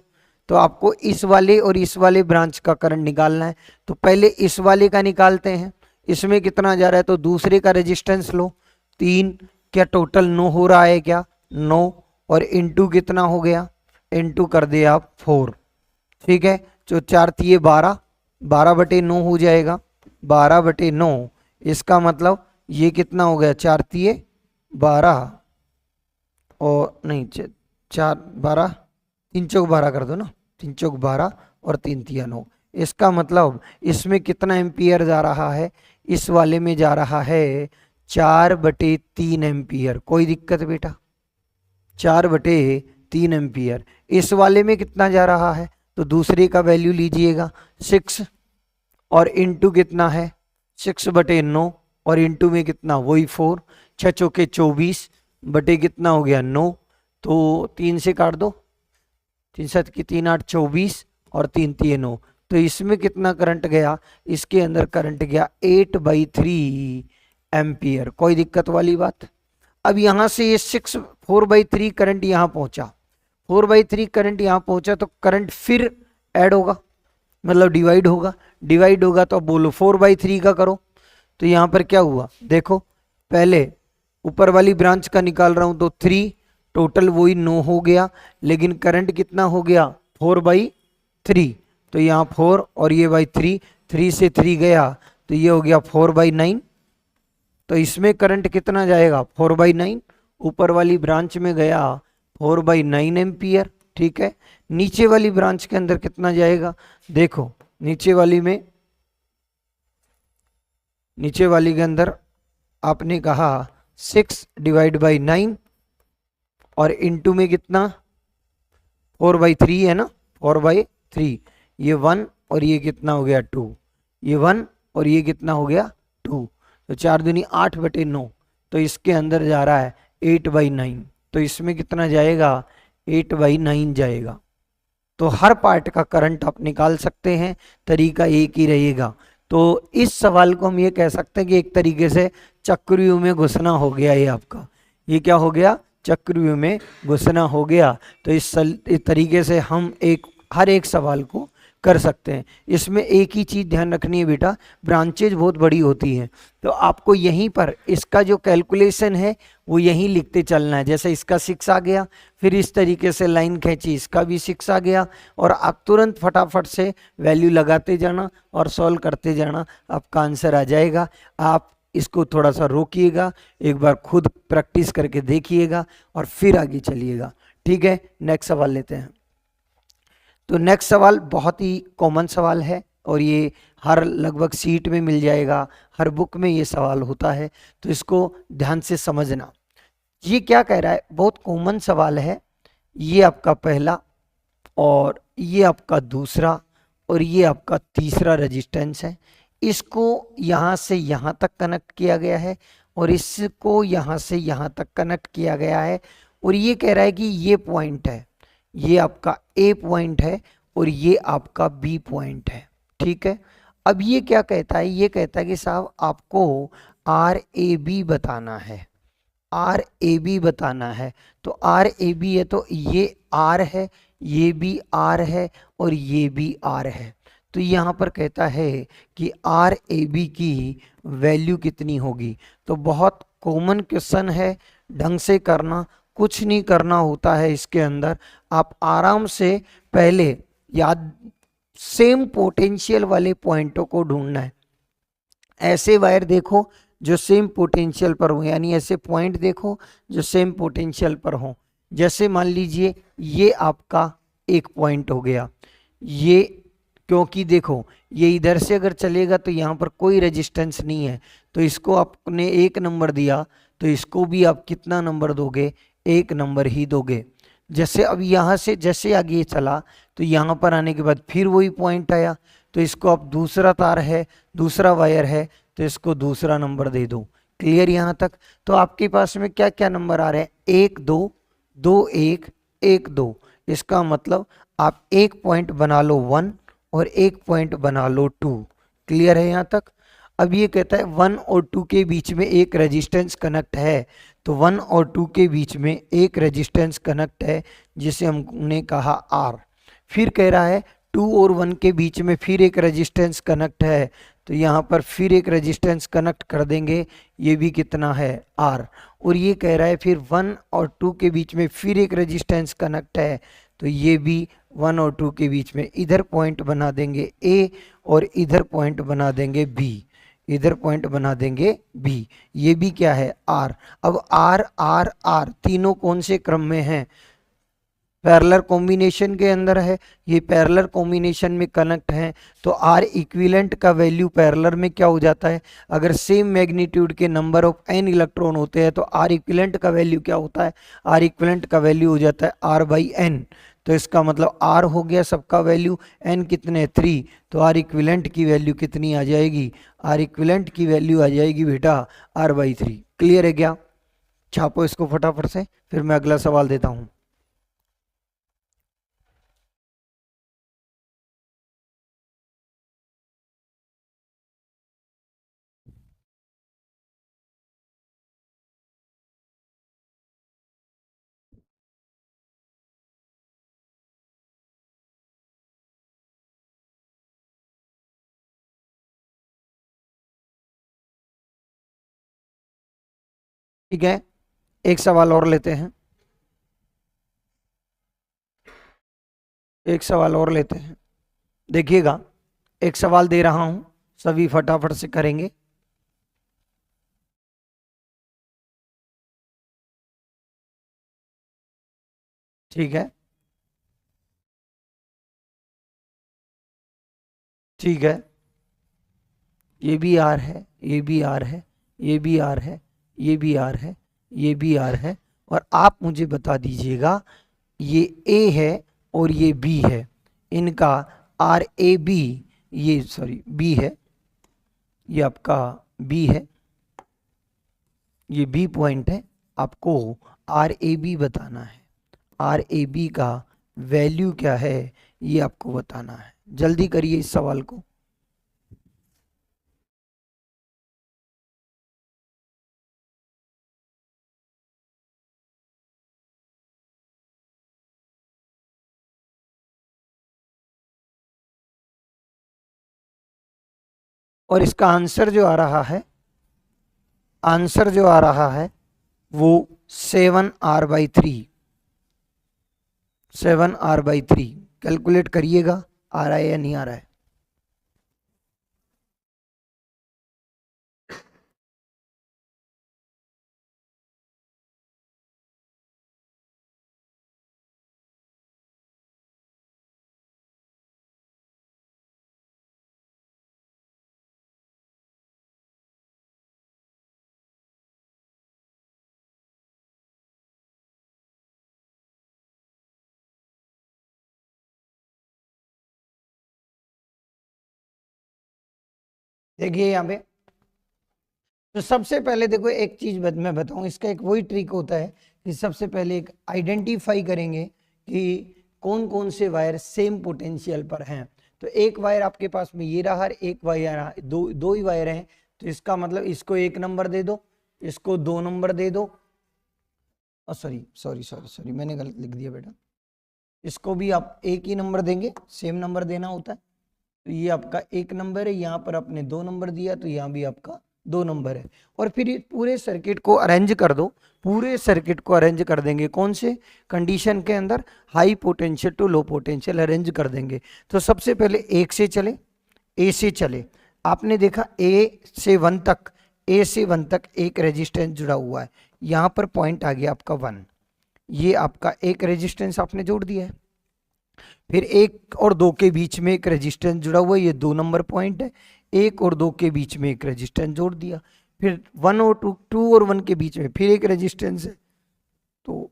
तो आपको इस वाले और इस वाले ब्रांच का करंट निकालना है। तो पहले इस वाले का निकालते हैं, इसमें कितना जा रहा है, तो दूसरे का रेजिस्टेंस लो, 3, क्या टोटल 9 हो रहा है क्या, 9, और इनटू कितना हो गया, इनटू कर दिया आप 4। ठीक है, जो 4 तिये 12, 12/9 हो जाएगा, 12/9। इसका मतलब ये कितना हो गया, 4 तिये 12, और नहीं 4 12, 3 चौक 12 कर दो ना, 3 चौक 12 और 3 तिया 9। इसका मतलब इसमें कितना एम्पियर जा रहा है, इस वाले में जा रहा है 4/3 एम्पियर। कोई दिक्कत बेटा, 4/3 एम्पियर। इस वाले में कितना जा रहा है, तो दूसरे का वैल्यू लीजिएगा 6, और इनटू कितना है 6/9, और इनटू में कितना, वही 4, 6 चौके 24 बटे कितना हो गया 9, तो 3 से काट दो, 3 7 की 3 8 24, और 3 तिये 9। तो इसमें कितना करंट गया, इसके अंदर करंट गया 8/3 एम्पियर। कोई दिक्कत वाली बात। अब यहाँ से ये 4/3 करंट यहाँ पहुंचा, 4/3 करंट यहाँ पहुंचा, तो करंट फिर ऐड होगा, मतलब डिवाइड होगा, डिवाइड होगा तो अब बोलो 4/3 का करो। तो यहाँ पर क्या हुआ, देखो पहले ऊपर वाली ब्रांच का निकाल रहा हूं, तो 3, टोटल वही 9 हो गया, लेकिन करंट कितना हो गया 4/3। तो यहाँ 4 और ये बाई 3, 3 से 3 गया, तो ये हो गया 4/9। तो इसमें करंट कितना जाएगा 4/9, ऊपर वाली ब्रांच में गया 4/9 एम्पियर। ठीक है, नीचे वाली ब्रांच के अंदर कितना जाएगा, देखो नीचे वाली में, नीचे वाली के अंदर आपने कहा 6/9, और इनटू में कितना 4/3 है ना, 4/3, ये 1 और ये कितना हो गया 2, ये 1 और ये कितना हो गया 2, तो 4 दूनी 8/9। तो इसके अंदर जा रहा है 8/9, तो इसमें कितना जाएगा 8/9 जाएगा। तो हर पार्ट का करंट आप निकाल सकते हैं, तरीका एक ही रहेगा। तो इस सवाल को हम ये कह सकते हैं कि एक तरीके से चक्रव्यूह में घुसना हो गया, ये आपका, ये क्या हो गया, चक्रव्यूह में घुसना हो गया। तो इस तरीके से हम हर एक सवाल को कर सकते हैं। इसमें एक ही चीज़ ध्यान रखनी है बेटा, ब्रांचेज बहुत बड़ी होती हैं, तो आपको यहीं पर इसका जो कैलकुलेशन है वो यहीं लिखते चलना है। जैसे इसका 6 आ गया, फिर इस तरीके से लाइन खींची, इसका भी 6 आ गया, और आप तुरंत फटाफट से वैल्यू लगाते जाना और सॉल्व करते जाना, आपका आंसर आ जाएगा। आप इसको थोड़ा सा रोकिएगा, एक बार खुद प्रैक्टिस करके देखिएगा और फिर आगे चलिएगा। ठीक है, नेक्स्ट सवाल लेते हैं। तो नेक्स्ट सवाल बहुत ही कॉमन सवाल है, और ये हर लगभग सीट में मिल जाएगा, हर बुक में ये सवाल होता है, तो इसको ध्यान से समझना। ये क्या कह रहा है, बहुत कॉमन सवाल है। ये आपका पहला, और ये आपका दूसरा, और ये आपका तीसरा रेजिस्टेंस है। इसको यहाँ से यहाँ तक कनेक्ट किया गया है, और इसको यहाँ से यहाँ तक कनेक्ट किया गया है, और ये कह रहा है कि ये पॉइंट है, ये आपका ए पॉइंट है, और ये आपका बी पॉइंट है। ठीक है, अब ये क्या कहता है, ये कहता है कि साहब आपको RAB बताना है, RAB बताना है। तो RAB है, तो ये R है, ये भी R है, और ये भी R है। तो यहाँ पर कहता है कि RAB की वैल्यू कितनी होगी। तो बहुत कॉमन क्वेश्चन है, ढंग से करना, कुछ नहीं करना होता है इसके अंदर। आप आराम से पहले याद, सेम पोटेंशियल वाले पॉइंटों को ढूंढना है। ऐसे वायर देखो जो सेम पोटेंशियल पर हो, यानी ऐसे पॉइंट देखो जो सेम पोटेंशियल पर हो। जैसे मान लीजिए ये आपका एक पॉइंट हो गया, ये, क्योंकि देखो ये इधर से अगर चलेगा तो यहाँ पर कोई रेजिस्टेंस नहीं है, तो इसको आपने 1 नंबर दिया, तो इसको भी आप कितना नंबर दोगे, 1 नंबर ही दोगे। जैसे अब यहाँ से जैसे आगे ये चला तो यहाँ पर आने के बाद फिर वही पॉइंट आया, तो इसको अब दूसरा तार है, दूसरा वायर है, तो इसको दूसरा नंबर दे दो। क्लियर यहाँ तक? तो आपके पास में क्या क्या नंबर आ रहे हैं? 1 2 2 1 1 2। इसका मतलब आप एक पॉइंट बना लो 1 और एक पॉइंट बना लो 2। क्लियर है यहाँ तक? अब ये कहता है 1 और 2 के बीच में एक रेजिस्टेंस कनेक्ट है, तो 1 और 2 के बीच में एक रेजिस्टेंस कनेक्ट है जिसे हमने कहा R। फिर कह रहा है 2 और 1 के बीच में फिर एक रेजिस्टेंस कनेक्ट है, तो यहाँ पर फिर एक रेजिस्टेंस कनेक्ट कर देंगे, ये भी कितना है? R। और ये कह रहा है फिर 1 और 2 के बीच में फिर एक रेजिस्टेंस कनेक्ट है, तो ये भी 1 और 2 के बीच में इधर पॉइंट बना देंगे A और इधर पॉइंट बना देंगे B, इधर पॉइंट बना देंगे B। ये भी क्या है? R। अब R R R तीनों कौन से क्रम में हैं? पैरेलल कॉम्बिनेशन के अंदर है, ये पैरेलल कॉम्बिनेशन में कनेक्ट हैं, तो R इक्विवेलेंट का वैल्यू पैरेलल में क्या हो जाता है? अगर सेम मैग्नीट्यूड के नंबर ऑफ n इलेक्ट्रॉन होते हैं तो R इक्विवेलेंट का वैल्यू क्या होता है? R इक्विवेलेंट का वैल्यू हो जाता है R/n। तो इसका मतलब R हो गया सबका वैल्यू, n कितने? 3, तो R इक्विवेलेंट की वैल्यू कितनी आ जाएगी? R इक्विवेलेंट की वैल्यू आ जाएगी बेटा R/3। क्लियर है क्या? छापो इसको फटाफट से, फिर मैं अगला सवाल देता हूं। ठीक है, एक सवाल और लेते हैं, एक सवाल और लेते हैं। देखिएगा, एक सवाल दे रहा हूं, सभी फटाफट से करेंगे। ठीक है, ठीक है, ये भी आर है, ये भी आर है, ये भी आर है, ये भी आर है, ये भी आर है, और आप मुझे बता दीजिएगा ये ए है और ये बी है, इनका आर ए बी, ये सॉरी बी है, ये आपका बी है, ये बी पॉइंट है, आपको आर ए बी बताना है। आर ए बी का वैल्यू क्या है ये आपको बताना है। जल्दी करिए इस सवाल को। और इसका आंसर जो आ रहा है, आंसर जो आ रहा है वो 7R/3, 7R/3। कैलकुलेट करिएगा आ रहा है या नहीं आ रहा है। देखिए यहाँ पे, तो सबसे पहले देखो एक चीज मैं बताऊं, इसका एक वही ट्रिक होता है कि सबसे पहले एक आइडेंटिफाई करेंगे कि कौन कौन से वायर सेम पोटेंशियल पर हैं। तो एक वायर आपके पास में ये रहा, एक वायर, दो ही वायर हैं, तो इसका मतलब इसको 1 नंबर दे दो, इसको 2 नंबर दे दो, सॉरी सॉरी सॉरी सॉरी मैंने गलत लिख दिया बेटा, इसको भी आप 1 ही नंबर देंगे, सेम नंबर देना होता है। तो ये आपका 1 नंबर है, यहाँ पर आपने 2 नंबर दिया, तो यहाँ भी आपका 2 नंबर है। और फिर ये पूरे सर्किट को अरेंज कर दो, पूरे सर्किट को अरेंज कर देंगे कौन से कंडीशन के अंदर? High potential to low potential arrange कर देंगे। तो सबसे पहले 1 से चले, ए से चले, आपने देखा ए से 1 तक, ए से 1 तक एक रेजिस्टेंस जुड़ा हुआ है, यहाँ पर पॉइंट आ गया आपका 1, ये आपका एक रेजिस्टेंस आपने जोड़ दिया है। फिर 1 और 2 के बीच में एक रेजिस्टेंस जुड़ा हुआ है, ये 2 नंबर पॉइंट है, 1 और 2 के बीच में एक रेजिस्टेंस जोड़ दिया। फिर 1 और 2 और 1 के बीच में फिर एक रेजिस्टेंस है, तो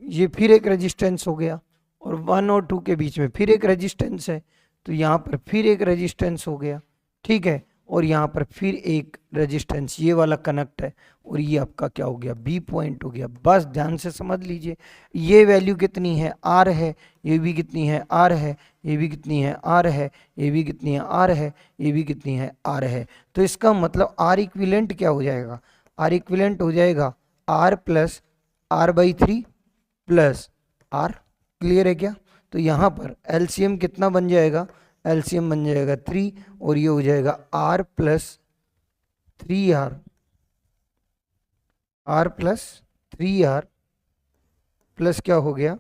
ये फिर एक रेजिस्टेंस हो गया, और 1 और 2 के बीच में फिर एक रेजिस्टेंस है, तो यहाँ पर फिर एक रेजिस्टेंस हो गया, ठीक है, और यहाँ पर फिर एक रेजिस्टेंस, ये वाला कनेक्ट है, और ये आपका क्या हो गया, बी पॉइंट हो गया। बस ध्यान से समझ लीजिए, ये वैल्यू कितनी है, आर है, ये भी कितनी है, आर है, ये भी कितनी है, आर है, ये भी कितनी है, आर है, ये भी कितनी है, आर है। तो इसका मतलब आर इक्विवेलेंट क्या हो जाएगा, आर इक्विवेलेंट हो जाएगा R plus R by 3 plus R. Clear है क्या? तो यहाँ पर एलसीएम कितना बन जाएगा, एलसीएम बन जाएगा 3, और ये हो जाएगा R plus 3 R, R plus 3 R plus क्या हो गया,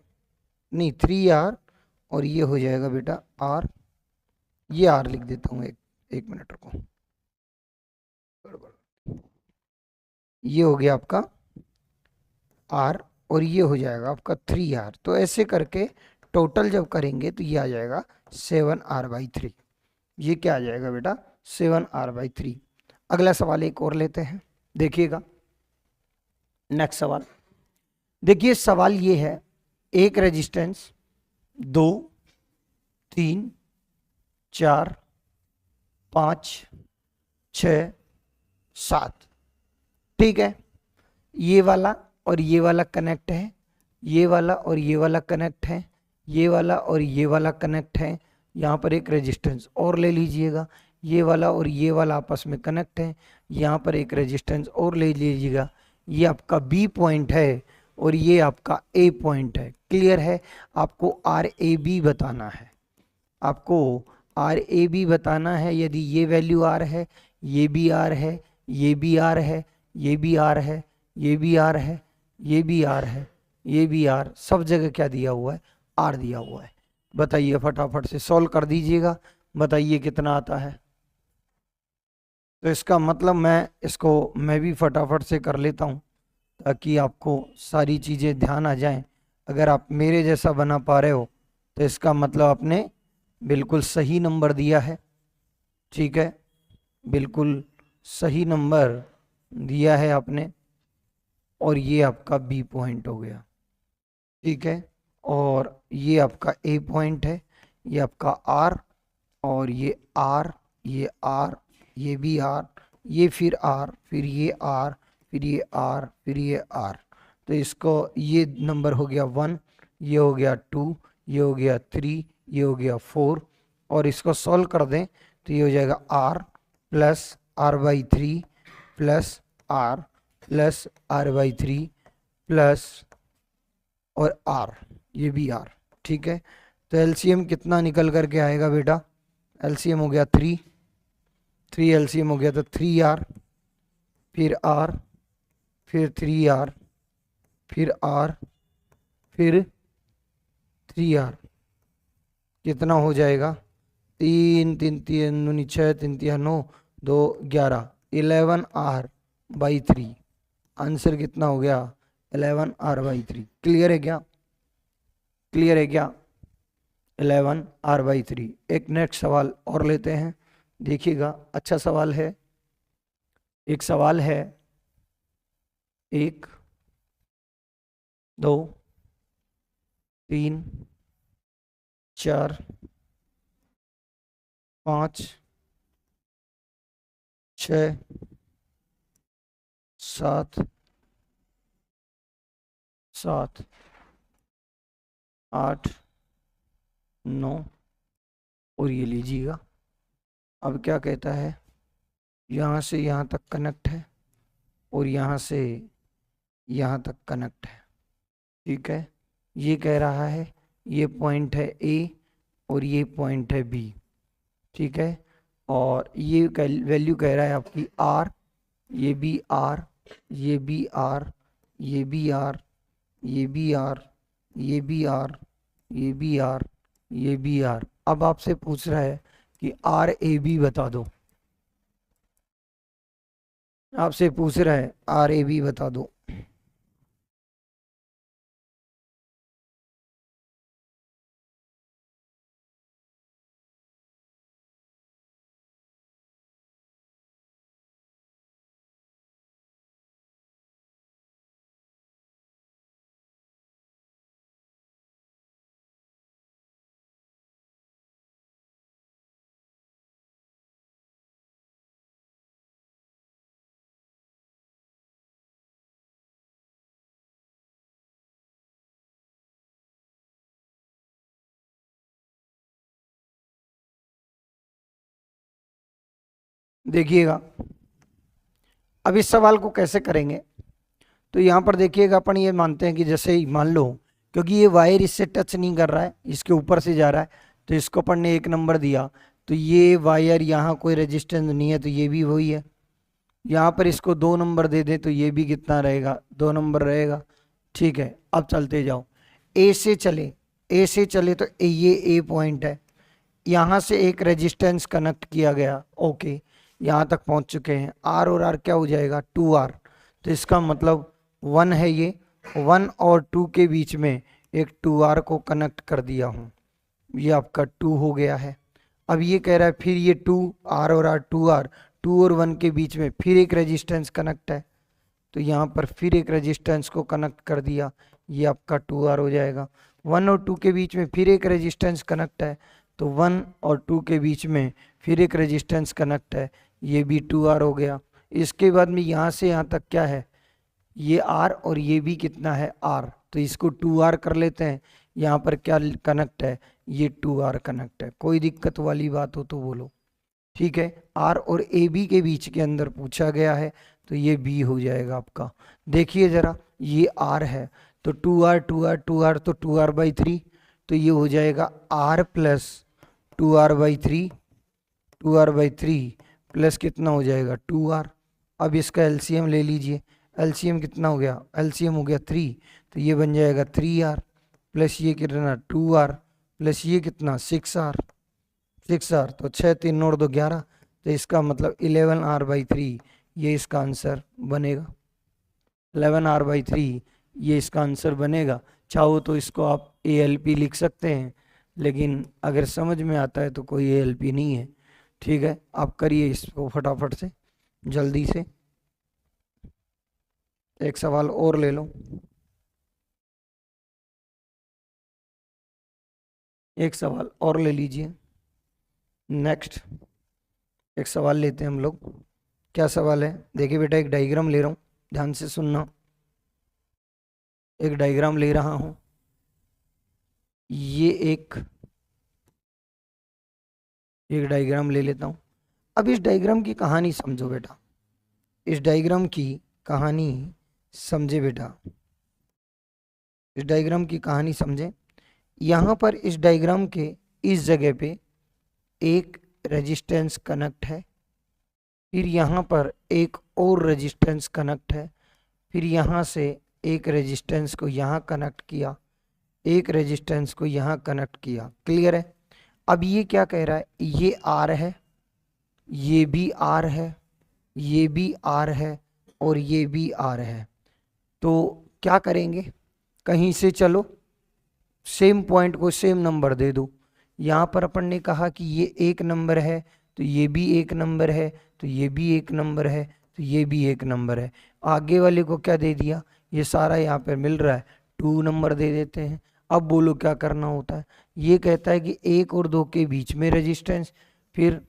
नहीं 3 आर, और ये हो जाएगा बेटा आर, ये आर लिख देता हूँ, एक मिनट रुको, ये हो गया आपका आर, और ये हो जाएगा आपका 3 आर। तो ऐसे करके टोटल जब करेंगे तो ये आ जाएगा 7 r/3। ये क्या आ जाएगा बेटा, 7 r/3। अगला सवाल एक और लेते हैं, देखिएगा नेक्स्ट सवाल। देखिए सवाल ये है, एक रेजिस्टेंस 2 3 4 5 6 7, ठीक है, ये वाला और ये वाला कनेक्ट है, ये वाला और ये वाला कनेक्ट है, ये वाला और ये वाला कनेक्ट है। यहाँ पर एक रेजिस्टेंस और ले लीजिएगा, ये वाला और ये वाला आपस में कनेक्ट है, यहाँ पर एक रेजिस्टेंस और ले लीजिएगा। ये आपका बी पॉइंट है और ये आपका ए पॉइंट है। क्लियर है? आपको आर ए बी बताना है, आपको आर ए बी बताना है। यदि ये वैल्यू आर है, ये भी आर है, ये भी आर है, ये भी आर है, ये भी आर है, ये भी आर है, ये भी आर, सब जगह क्या दिया हुआ है, आर दिया हुआ है। बताइए फटाफट से सॉल्व कर दीजिएगा, बताइए कितना आता है। तो इसका मतलब मैं भी फटाफट से कर लेता हूँ ताकि आपको सारी चीज़ें ध्यान आ जाएं। अगर आप मेरे जैसा बना पा रहे हो तो इसका मतलब आपने बिल्कुल सही नंबर दिया है, ठीक है, बिल्कुल सही नंबर दिया है आपने, और ये आपका बी पॉइंट हो गया, ठीक है, और ये आपका ए पॉइंट है, ये आपका आर, और ये आर, ये आर, ये भी आर, ये फिर आर, फिर ये आर, फिर ये आर, फिर ये आर। तो इसको ये नंबर हो गया 1, ये हो गया 2, ये हो गया 3, ये हो गया 4, और इसको सॉल्व कर दें तो ये हो जाएगा R plus r/3 plus R plus r/3 plus और आर, ये भी आर, ठीक है। तो एलसीएम कितना निकल करके आएगा बेटा, एलसीएम हो गया 3 एलसीएम हो गया तो 3 आर, फिर आर, फिर 3 आर, फिर आर, फिर 3 आर, कितना हो जाएगा, 3 3 3 6 3 3 9 2 11, 11r/3। आंसर कितना हो गया, 11r/3। क्लियर है क्या, क्लियर है क्या, 11r/3। एक नेक्स्ट सवाल और लेते हैं, देखिएगा अच्छा सवाल है। एक सवाल है 1 2 3 4 5 6 7 7 8 9, और ये लीजिएगा। अब क्या कहता है, यहाँ से यहाँ तक कनेक्ट है और यहाँ से यहाँ तक कनेक्ट है, ठीक है। ये कह रहा है ये पॉइंट है ए और ये पॉइंट है बी, ठीक है, और ये वैल्यू कह रहा है आपकी आर, ये भी आर, ये भी आर, ये भी आर, ये भी आर, ये भी आर, ये भी आर, ये भी आर। अब आपसे पूछ रहा है कि आर ए बी बता दो, आपसे पूछ रहा है आर ए बी बता दो। देखिएगा अब इस सवाल को कैसे करेंगे। तो यहाँ पर देखिएगा अपन ये मानते हैं कि जैसे ही मान लो, क्योंकि ये वायर इससे टच नहीं कर रहा है, इसके ऊपर से जा रहा है, तो इसको अपन ने 1 नंबर दिया। तो ये वायर यहाँ कोई रेजिस्टेंस नहीं है, तो ये भी वही है। यहाँ पर इसको 2 नंबर दे दें तो ये भी कितना रहेगा, 2 नंबर रहेगा। ठीक है, अब चलते जाओ, ए से चले, ए से चले तो ये ए पॉइंट है, यहाँ से एक रेजिस्टेंस कनेक्ट किया गया, ओके, यहाँ तक पहुँच चुके हैं। आर और आर क्या हो जाएगा, 2R। तो इसका मतलब 1 है, ये 1 और 2 के बीच में एक 2R को कनेक्ट कर दिया हूँ, ये आपका 2 हो गया है। अब ये कह रहा है फिर ये 2R और R, 2R, 2 और 1 के बीच में फिर एक रेजिस्टेंस कनेक्ट है, तो यहाँ पर फिर एक रेजिस्टेंस को कनेक्ट कर दिया, ये आपका 2R हो जाएगा। 1 और 2 के बीच में फिर एक रेजिस्टेंस कनेक्ट है, तो 1 और 2 के बीच में फिर एक रेजिस्टेंस कनेक्ट है, ये भी 2R हो गया। इसके बाद में यहाँ से यहाँ तक क्या है, ये R और ये भी कितना है, R, तो इसको 2R कर लेते हैं। यहाँ पर क्या कनेक्ट है, ये 2R कनेक्ट है। कोई दिक्कत वाली बात हो तो बोलो, ठीक है। R और AB के बीच के अंदर पूछा गया है, तो ये B हो जाएगा आपका। देखिए जरा, ये R है तो 2R 2R 2R, तो 2R/3, तो ये हो जाएगा R plus 2R/3, 2R/3 plus कितना हो जाएगा, 2R। अब इसका एलसीएम ले लीजिए, एलसीएम कितना हो गया, एलसीएम हो गया 3, तो ये बन जाएगा 3R प्लस ये कितना 2R प्लस ये कितना 6R, 6R, तो 6 3 और 2 11, तो इसका मतलब 11R/3, ये इसका आंसर बनेगा। 11R/3 ये इसका आंसर बनेगा। चाहो तो इसको आप ALP लिख सकते हैं, लेकिन अगर समझ में आता है तो कोई ALP नहीं है। ठीक है, आप करिए इसको फटाफट से, जल्दी से। एक सवाल और ले लो, एक सवाल और ले लीजिए। नेक्स्ट एक सवाल लेते हैं हम लोग। क्या सवाल है, देखिए बेटा, एक डायग्राम ले रहा हूँ, ध्यान से सुनना। एक डायग्राम ले रहा हूँ, ये एक डायग्राम ले लेता हूँ। अब इस डायग्राम की कहानी समझो बेटा, इस डायग्राम की कहानी समझे बेटा, इस डायग्राम की कहानी समझे। यहाँ पर इस डायग्राम के इस जगह पे एक रेजिस्टेंस कनेक्ट है, फिर यहाँ पर एक और रेजिस्टेंस कनेक्ट है, फिर यहाँ से एक रेजिस्टेंस को यहाँ कनेक्ट किया, एक रेजिस्टेंस को यहाँ कनेक्ट किया। क्लियर है। अब ये क्या कह रहा है, ये R है, ये भी R है, ये भी R है और ये भी R है। तो क्या करेंगे, कहीं से चलो सेम पॉइंट को सेम नंबर दे दो। यहाँ पर अपन ने कहा कि ये 1 नंबर है, तो ये भी 1 नंबर है, तो ये भी 1 नंबर है, तो ये भी 1 नंबर है। आगे वाले को क्या दे दिया, ये सारा यहाँ पर मिल रहा है, 2 नंबर दे देते हैं। अब बोलो क्या करना होता है। ये कहता है कि 1 और 2 के बीच में रेजिस्टेंस, फिर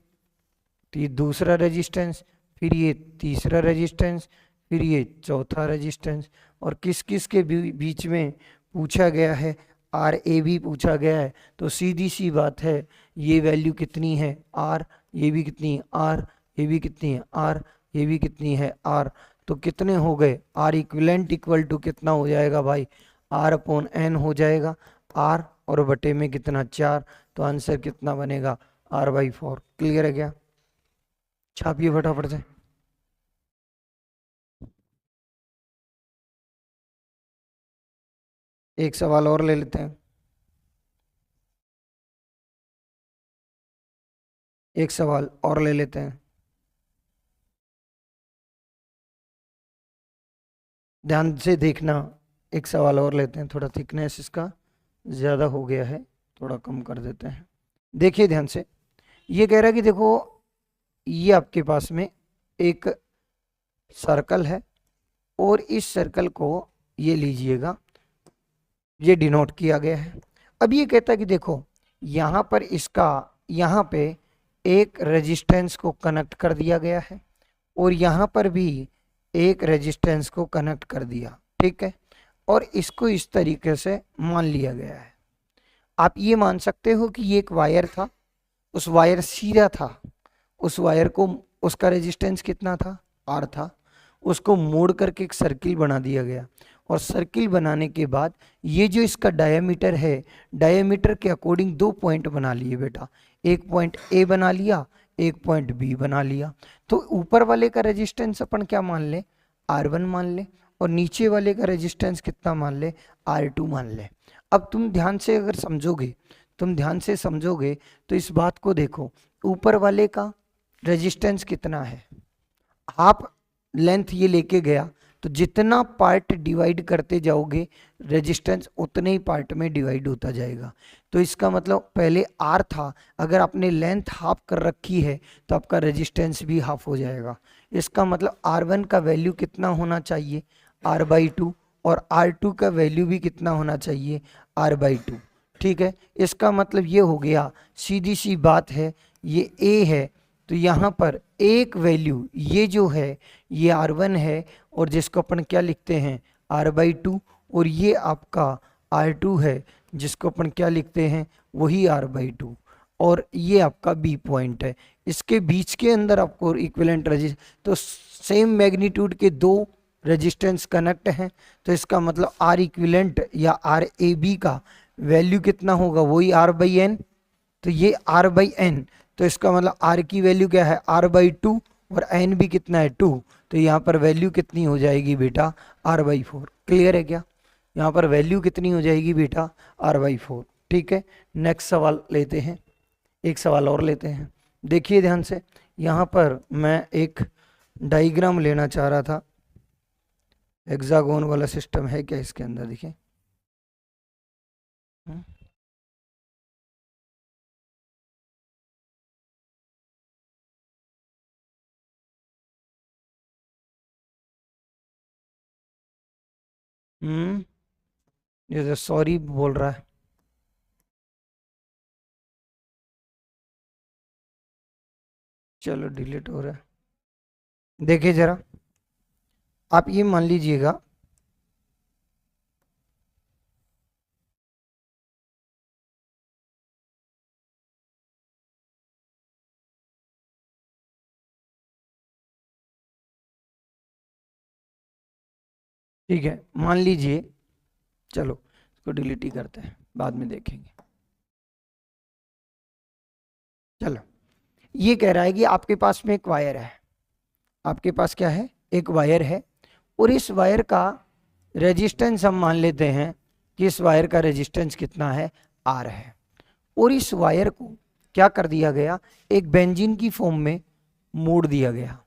ये दूसरा रेजिस्टेंस, फिर ये तीसरा रेजिस्टेंस, फिर ये चौथा रेजिस्टेंस, और किस किस के बीच में पूछा गया है, RAB पूछा गया है। तो सीधी सी बात है, ये वैल्यू कितनी है, R, ये भी कितनी है, R, ये भी कितनी है, R, ये भी कितनी है, R। तो कितने हो गए, R इक्विवेलेंट इक्वल टू कितना हो जाएगा भाई, R/N हो जाएगा। R और बटे में कितना 4, तो आंसर कितना बनेगा, R/4। क्लियर है क्या, छापिए फटाफट से। एक सवाल और ले लेते हैं, एक सवाल और ले लेते हैं, ध्यान से देखना। एक सवाल और लेते हैं, थोड़ा थिकनेस इसका ज़्यादा हो गया है, थोड़ा कम कर देते हैं। देखिए ध्यान से, ये कह रहा है कि देखो, ये आपके पास में एक सर्कल है और इस सर्कल को ये लीजिएगा, ये डिनोट किया गया है। अब ये कहता है कि देखो, यहाँ पर इसका, यहाँ पे एक रेजिस्टेंस को कनेक्ट कर दिया गया है और यहाँ पर भी एक रेजिस्टेंस को कनेक्ट कर दिया, ठीक है, और इसको इस तरीके से मान लिया गया है। आप ये मान सकते हो कि ये एक वायर था, उस वायर सीधा था, उस वायर को उसका रेजिस्टेंस कितना था, आर था। उसको मोड़ करके एक सर्किल बना दिया गया, और सर्किल बनाने के बाद ये जो इसका डायमीटर है, डायमीटर के अकॉर्डिंग दो पॉइंट बना लिए बेटा, एक पॉइंट ए बना लिया, एक पॉइंट बी बना लिया। तो ऊपर वाले का रेजिस्टेंस अपन क्या मान ले, R1 मान ले, और नीचे वाले का रेजिस्टेंस कितना मान ले, R2 मान ले। अब तुम ध्यान से अगर समझोगे, तुम ध्यान से समझोगे तो इस बात को देखो, ऊपर वाले का रेजिस्टेंस कितना है, हाफ लेंथ ये लेके गया, तो जितना पार्ट डिवाइड करते जाओगे रेजिस्टेंस उतने ही पार्ट में डिवाइड होता जाएगा। तो इसका मतलब पहले R था, अगर आपने लेंथ हाफ कर रखी है तो आपका रेजिस्टेंस भी हाफ हो जाएगा। इसका मतलब R1 का वैल्यू कितना होना चाहिए, R/2, और R2 का वैल्यू भी कितना होना चाहिए, R/2। ठीक है, इसका मतलब ये हो गया, सीधी सी बात है, ये A है तो यहाँ पर एक वैल्यू ये जो है ये R1 है, और जिसको अपन क्या लिखते हैं, R/2, और ये आपका R2 है जिसको अपन क्या लिखते हैं, वही R/2, और ये आपका B पॉइंट है। इसके बीच के अंदर आपको इक्विवेलेंट रेजिस्टेंस, तो सेम मैग्नीट्यूड के दो रेजिस्टेंस कनेक्ट हैं, तो इसका मतलब R इक्विवेलेंट या RAB का वैल्यू कितना होगा, वही R/N, तो ये R/N, तो इसका मतलब R की वैल्यू क्या है, R/2, और N भी कितना है, 2, तो यहाँ पर वैल्यू कितनी हो जाएगी बेटा, R/4। क्लियर है क्या, यहाँ पर वैल्यू कितनी हो जाएगी बेटा, R/4। ठीक है, नेक्स्ट सवाल लेते हैं, एक सवाल और लेते हैं। देखिए ध्यान से, यहाँ पर मैं एक डायग्राम लेना चाह रहा था, हेक्सागोन वाला सिस्टम है क्या इसके अंदर, देखिए ये तो सॉरी बोल रहा है, चलो डिलीट हो रहा है। देखिए जरा, आप ये मान लीजिएगा, ठीक है, मान लीजिए, चलो इसको डिलीट ही करते हैं, बाद में देखेंगे। चलो, ये कह रहा है कि आपके पास में एक वायर है, आपके पास क्या है, एक वायर है, और इस वायर का रेजिस्टेंस हम मान लेते हैं कि इस वायर का रेजिस्टेंस कितना है, R है, और इस वायर को क्या कर दिया गया, एक बेंजीन की फॉर्म में मोड़ दिया गया।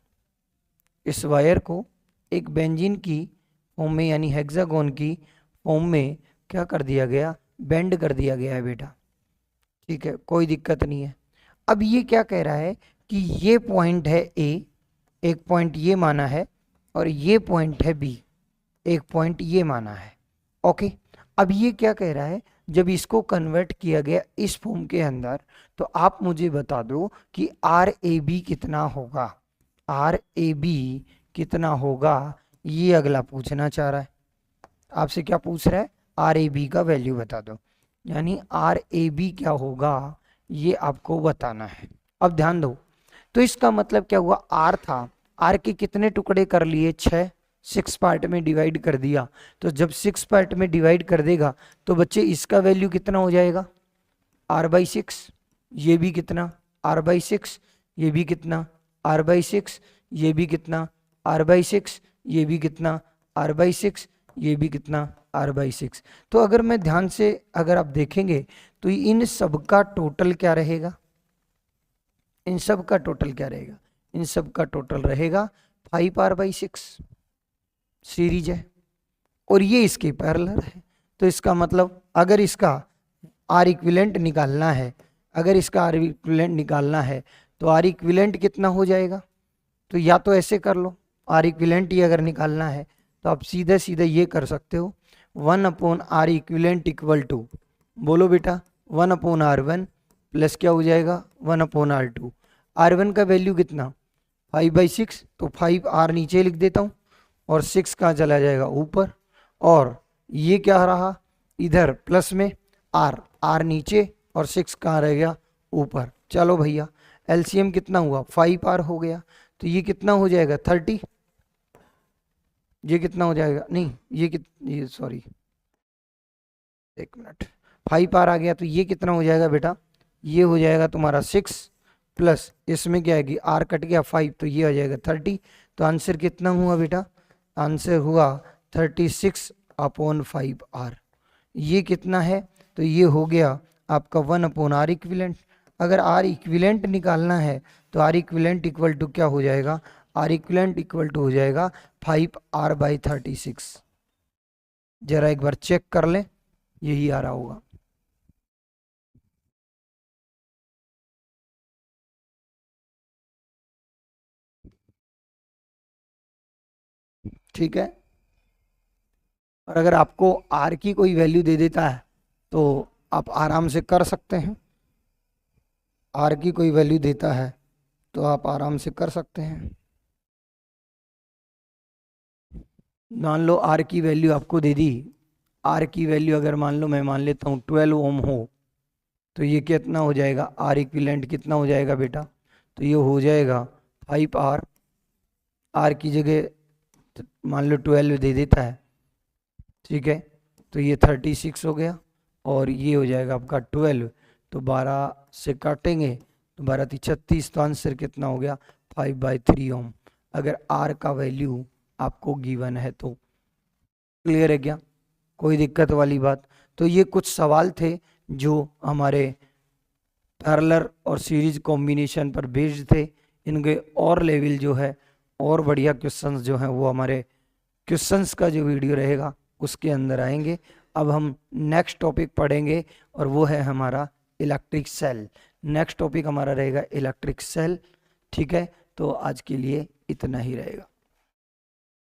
इस वायर को एक बेंजीन की फॉर्म में, यानी हेक्सागोन की फॉर्म में क्या कर दिया गया, बेंड कर दिया गया है बेटा। ठीक है, कोई दिक्कत नहीं है। अब ये क्या कह रहा है कि ये पॉइंट है A, एक पॉइंट ये माना है, और ये पॉइंट है B, एक पॉइंट ये माना है। ओके, अब ये क्या कह रहा है, जब इसको कन्वर्ट किया गया इस फॉर्म के अंदर, तो आप मुझे बता दो कि RAB कितना होगा, RAB कितना होगा, ये अगला पूछना चाह रहा है आपसे। क्या पूछ रहा है, RAB का वैल्यू बता दो, यानी RAB क्या होगा ये आपको बताना है। अब ध्यान दो, तो इसका मतलब क्या हुआ, R था, R के कितने टुकड़े कर लिए, 6 पार्ट में डिवाइड कर दिया। तो जब 6 पार्ट में डिवाइड कर देगा तो बच्चे इसका वैल्यू कितना हो जाएगा, R/6, ये भी कितना, R/6, ये भी कितना, R/6, ये भी कितना, R/6, ये भी कितना, R/6, ये भी कितना, R/6। तो अगर मैं ध्यान से, अगर आप देखेंगे तो इन सब का टोटल क्या रहेगा, इन सब का टोटल क्या रहेगा, इन सब का टोटल रहेगा 5R/6, सीरीज है, और ये इसके पैरेलल है। तो इसका मतलब अगर इसका R इक्विवेलेंट निकालना है, अगर इसका R इक्विवेलेंट निकालना है तो R इक्विवेलेंट कितना हो जाएगा, तो या तो ऐसे कर लो, R इक्विवेलेंट ही अगर निकालना है तो आप सीधे सीधे ये कर सकते हो, 1/R इक्विवेलेंट इक्वल टू, बोलो बेटा, 1/R1 प्लस क्या हो जाएगा, 1/R2। R1 का वैल्यू कितना, 5/6, तो 5R नीचे लिख देता हूँ, और 6 कहाँ चला जाएगा, ऊपर, और ये क्या रहा इधर प्लस में R नीचे, और 6 कहाँ रह गया, ऊपर। चलो भैया, एलसीएम कितना हुआ, 5R हो गया। तो ये कितना हो जाएगा 30, ये कितना हो जाएगा, नहीं ये सॉरी एक मिनट, 5R आ गया, तो ये कितना हो जाएगा बेटा, ये हो जाएगा तुम्हारा 6 प्लस इसमें क्या है कि R कट गया 5, तो ये आ जाएगा 30। तो आंसर कितना हुआ बेटा, आंसर हुआ 36/5R। ये कितना है, तो ये हो गया आपका 1/R इक्विवेलेंट। अगर R इक्विवेलेंट निकालना है तो R इक्विवेलेंट इक्वल टू क्या हो जाएगा, R इक्विवेलेंट इक्वल टू हो जाएगा 5R/36। जरा एक बार चेक कर लें, यही आ रहा होगा। ठीक है, और अगर आपको R की कोई वैल्यू दे देता है तो आप आराम से कर सकते हैं, R की कोई वैल्यू देता है तो आप आराम से कर सकते हैं। मान लो R की वैल्यू आपको दे दी, R की वैल्यू अगर मान लो मैं मान लेता हूँ 12 ओम हो, तो ये कितना हो जाएगा, R इक्विवेलेंट कितना हो जाएगा बेटा, तो ये हो जाएगा 5R। R की जगह मान लो 12 दे देता है, ठीक है, तो ये 36 हो गया, और ये हो जाएगा आपका 12, तो 12 से काटेंगे तो 12 × 36, तो आंसर कितना हो गया 5/3 ओम। अगर R का वैल्यू आपको गिवन है तो। क्लियर है क्या, कोई दिक्कत वाली बात? तो ये कुछ सवाल थे जो हमारे पैरेलल और सीरीज कॉम्बिनेशन पर बेस्ड थे। इनके और लेवल जो है, और बढ़िया क्वेश्चंस जो हैं वो हमारे क्वेश्चंस का जो वीडियो रहेगा उसके अंदर आएंगे। अब हम नेक्स्ट टॉपिक पढ़ेंगे और वो है हमारा इलेक्ट्रिक सेल। नेक्स्ट टॉपिक हमारा रहेगा इलेक्ट्रिक सेल। ठीक है, तो आज के लिए इतना ही रहेगा।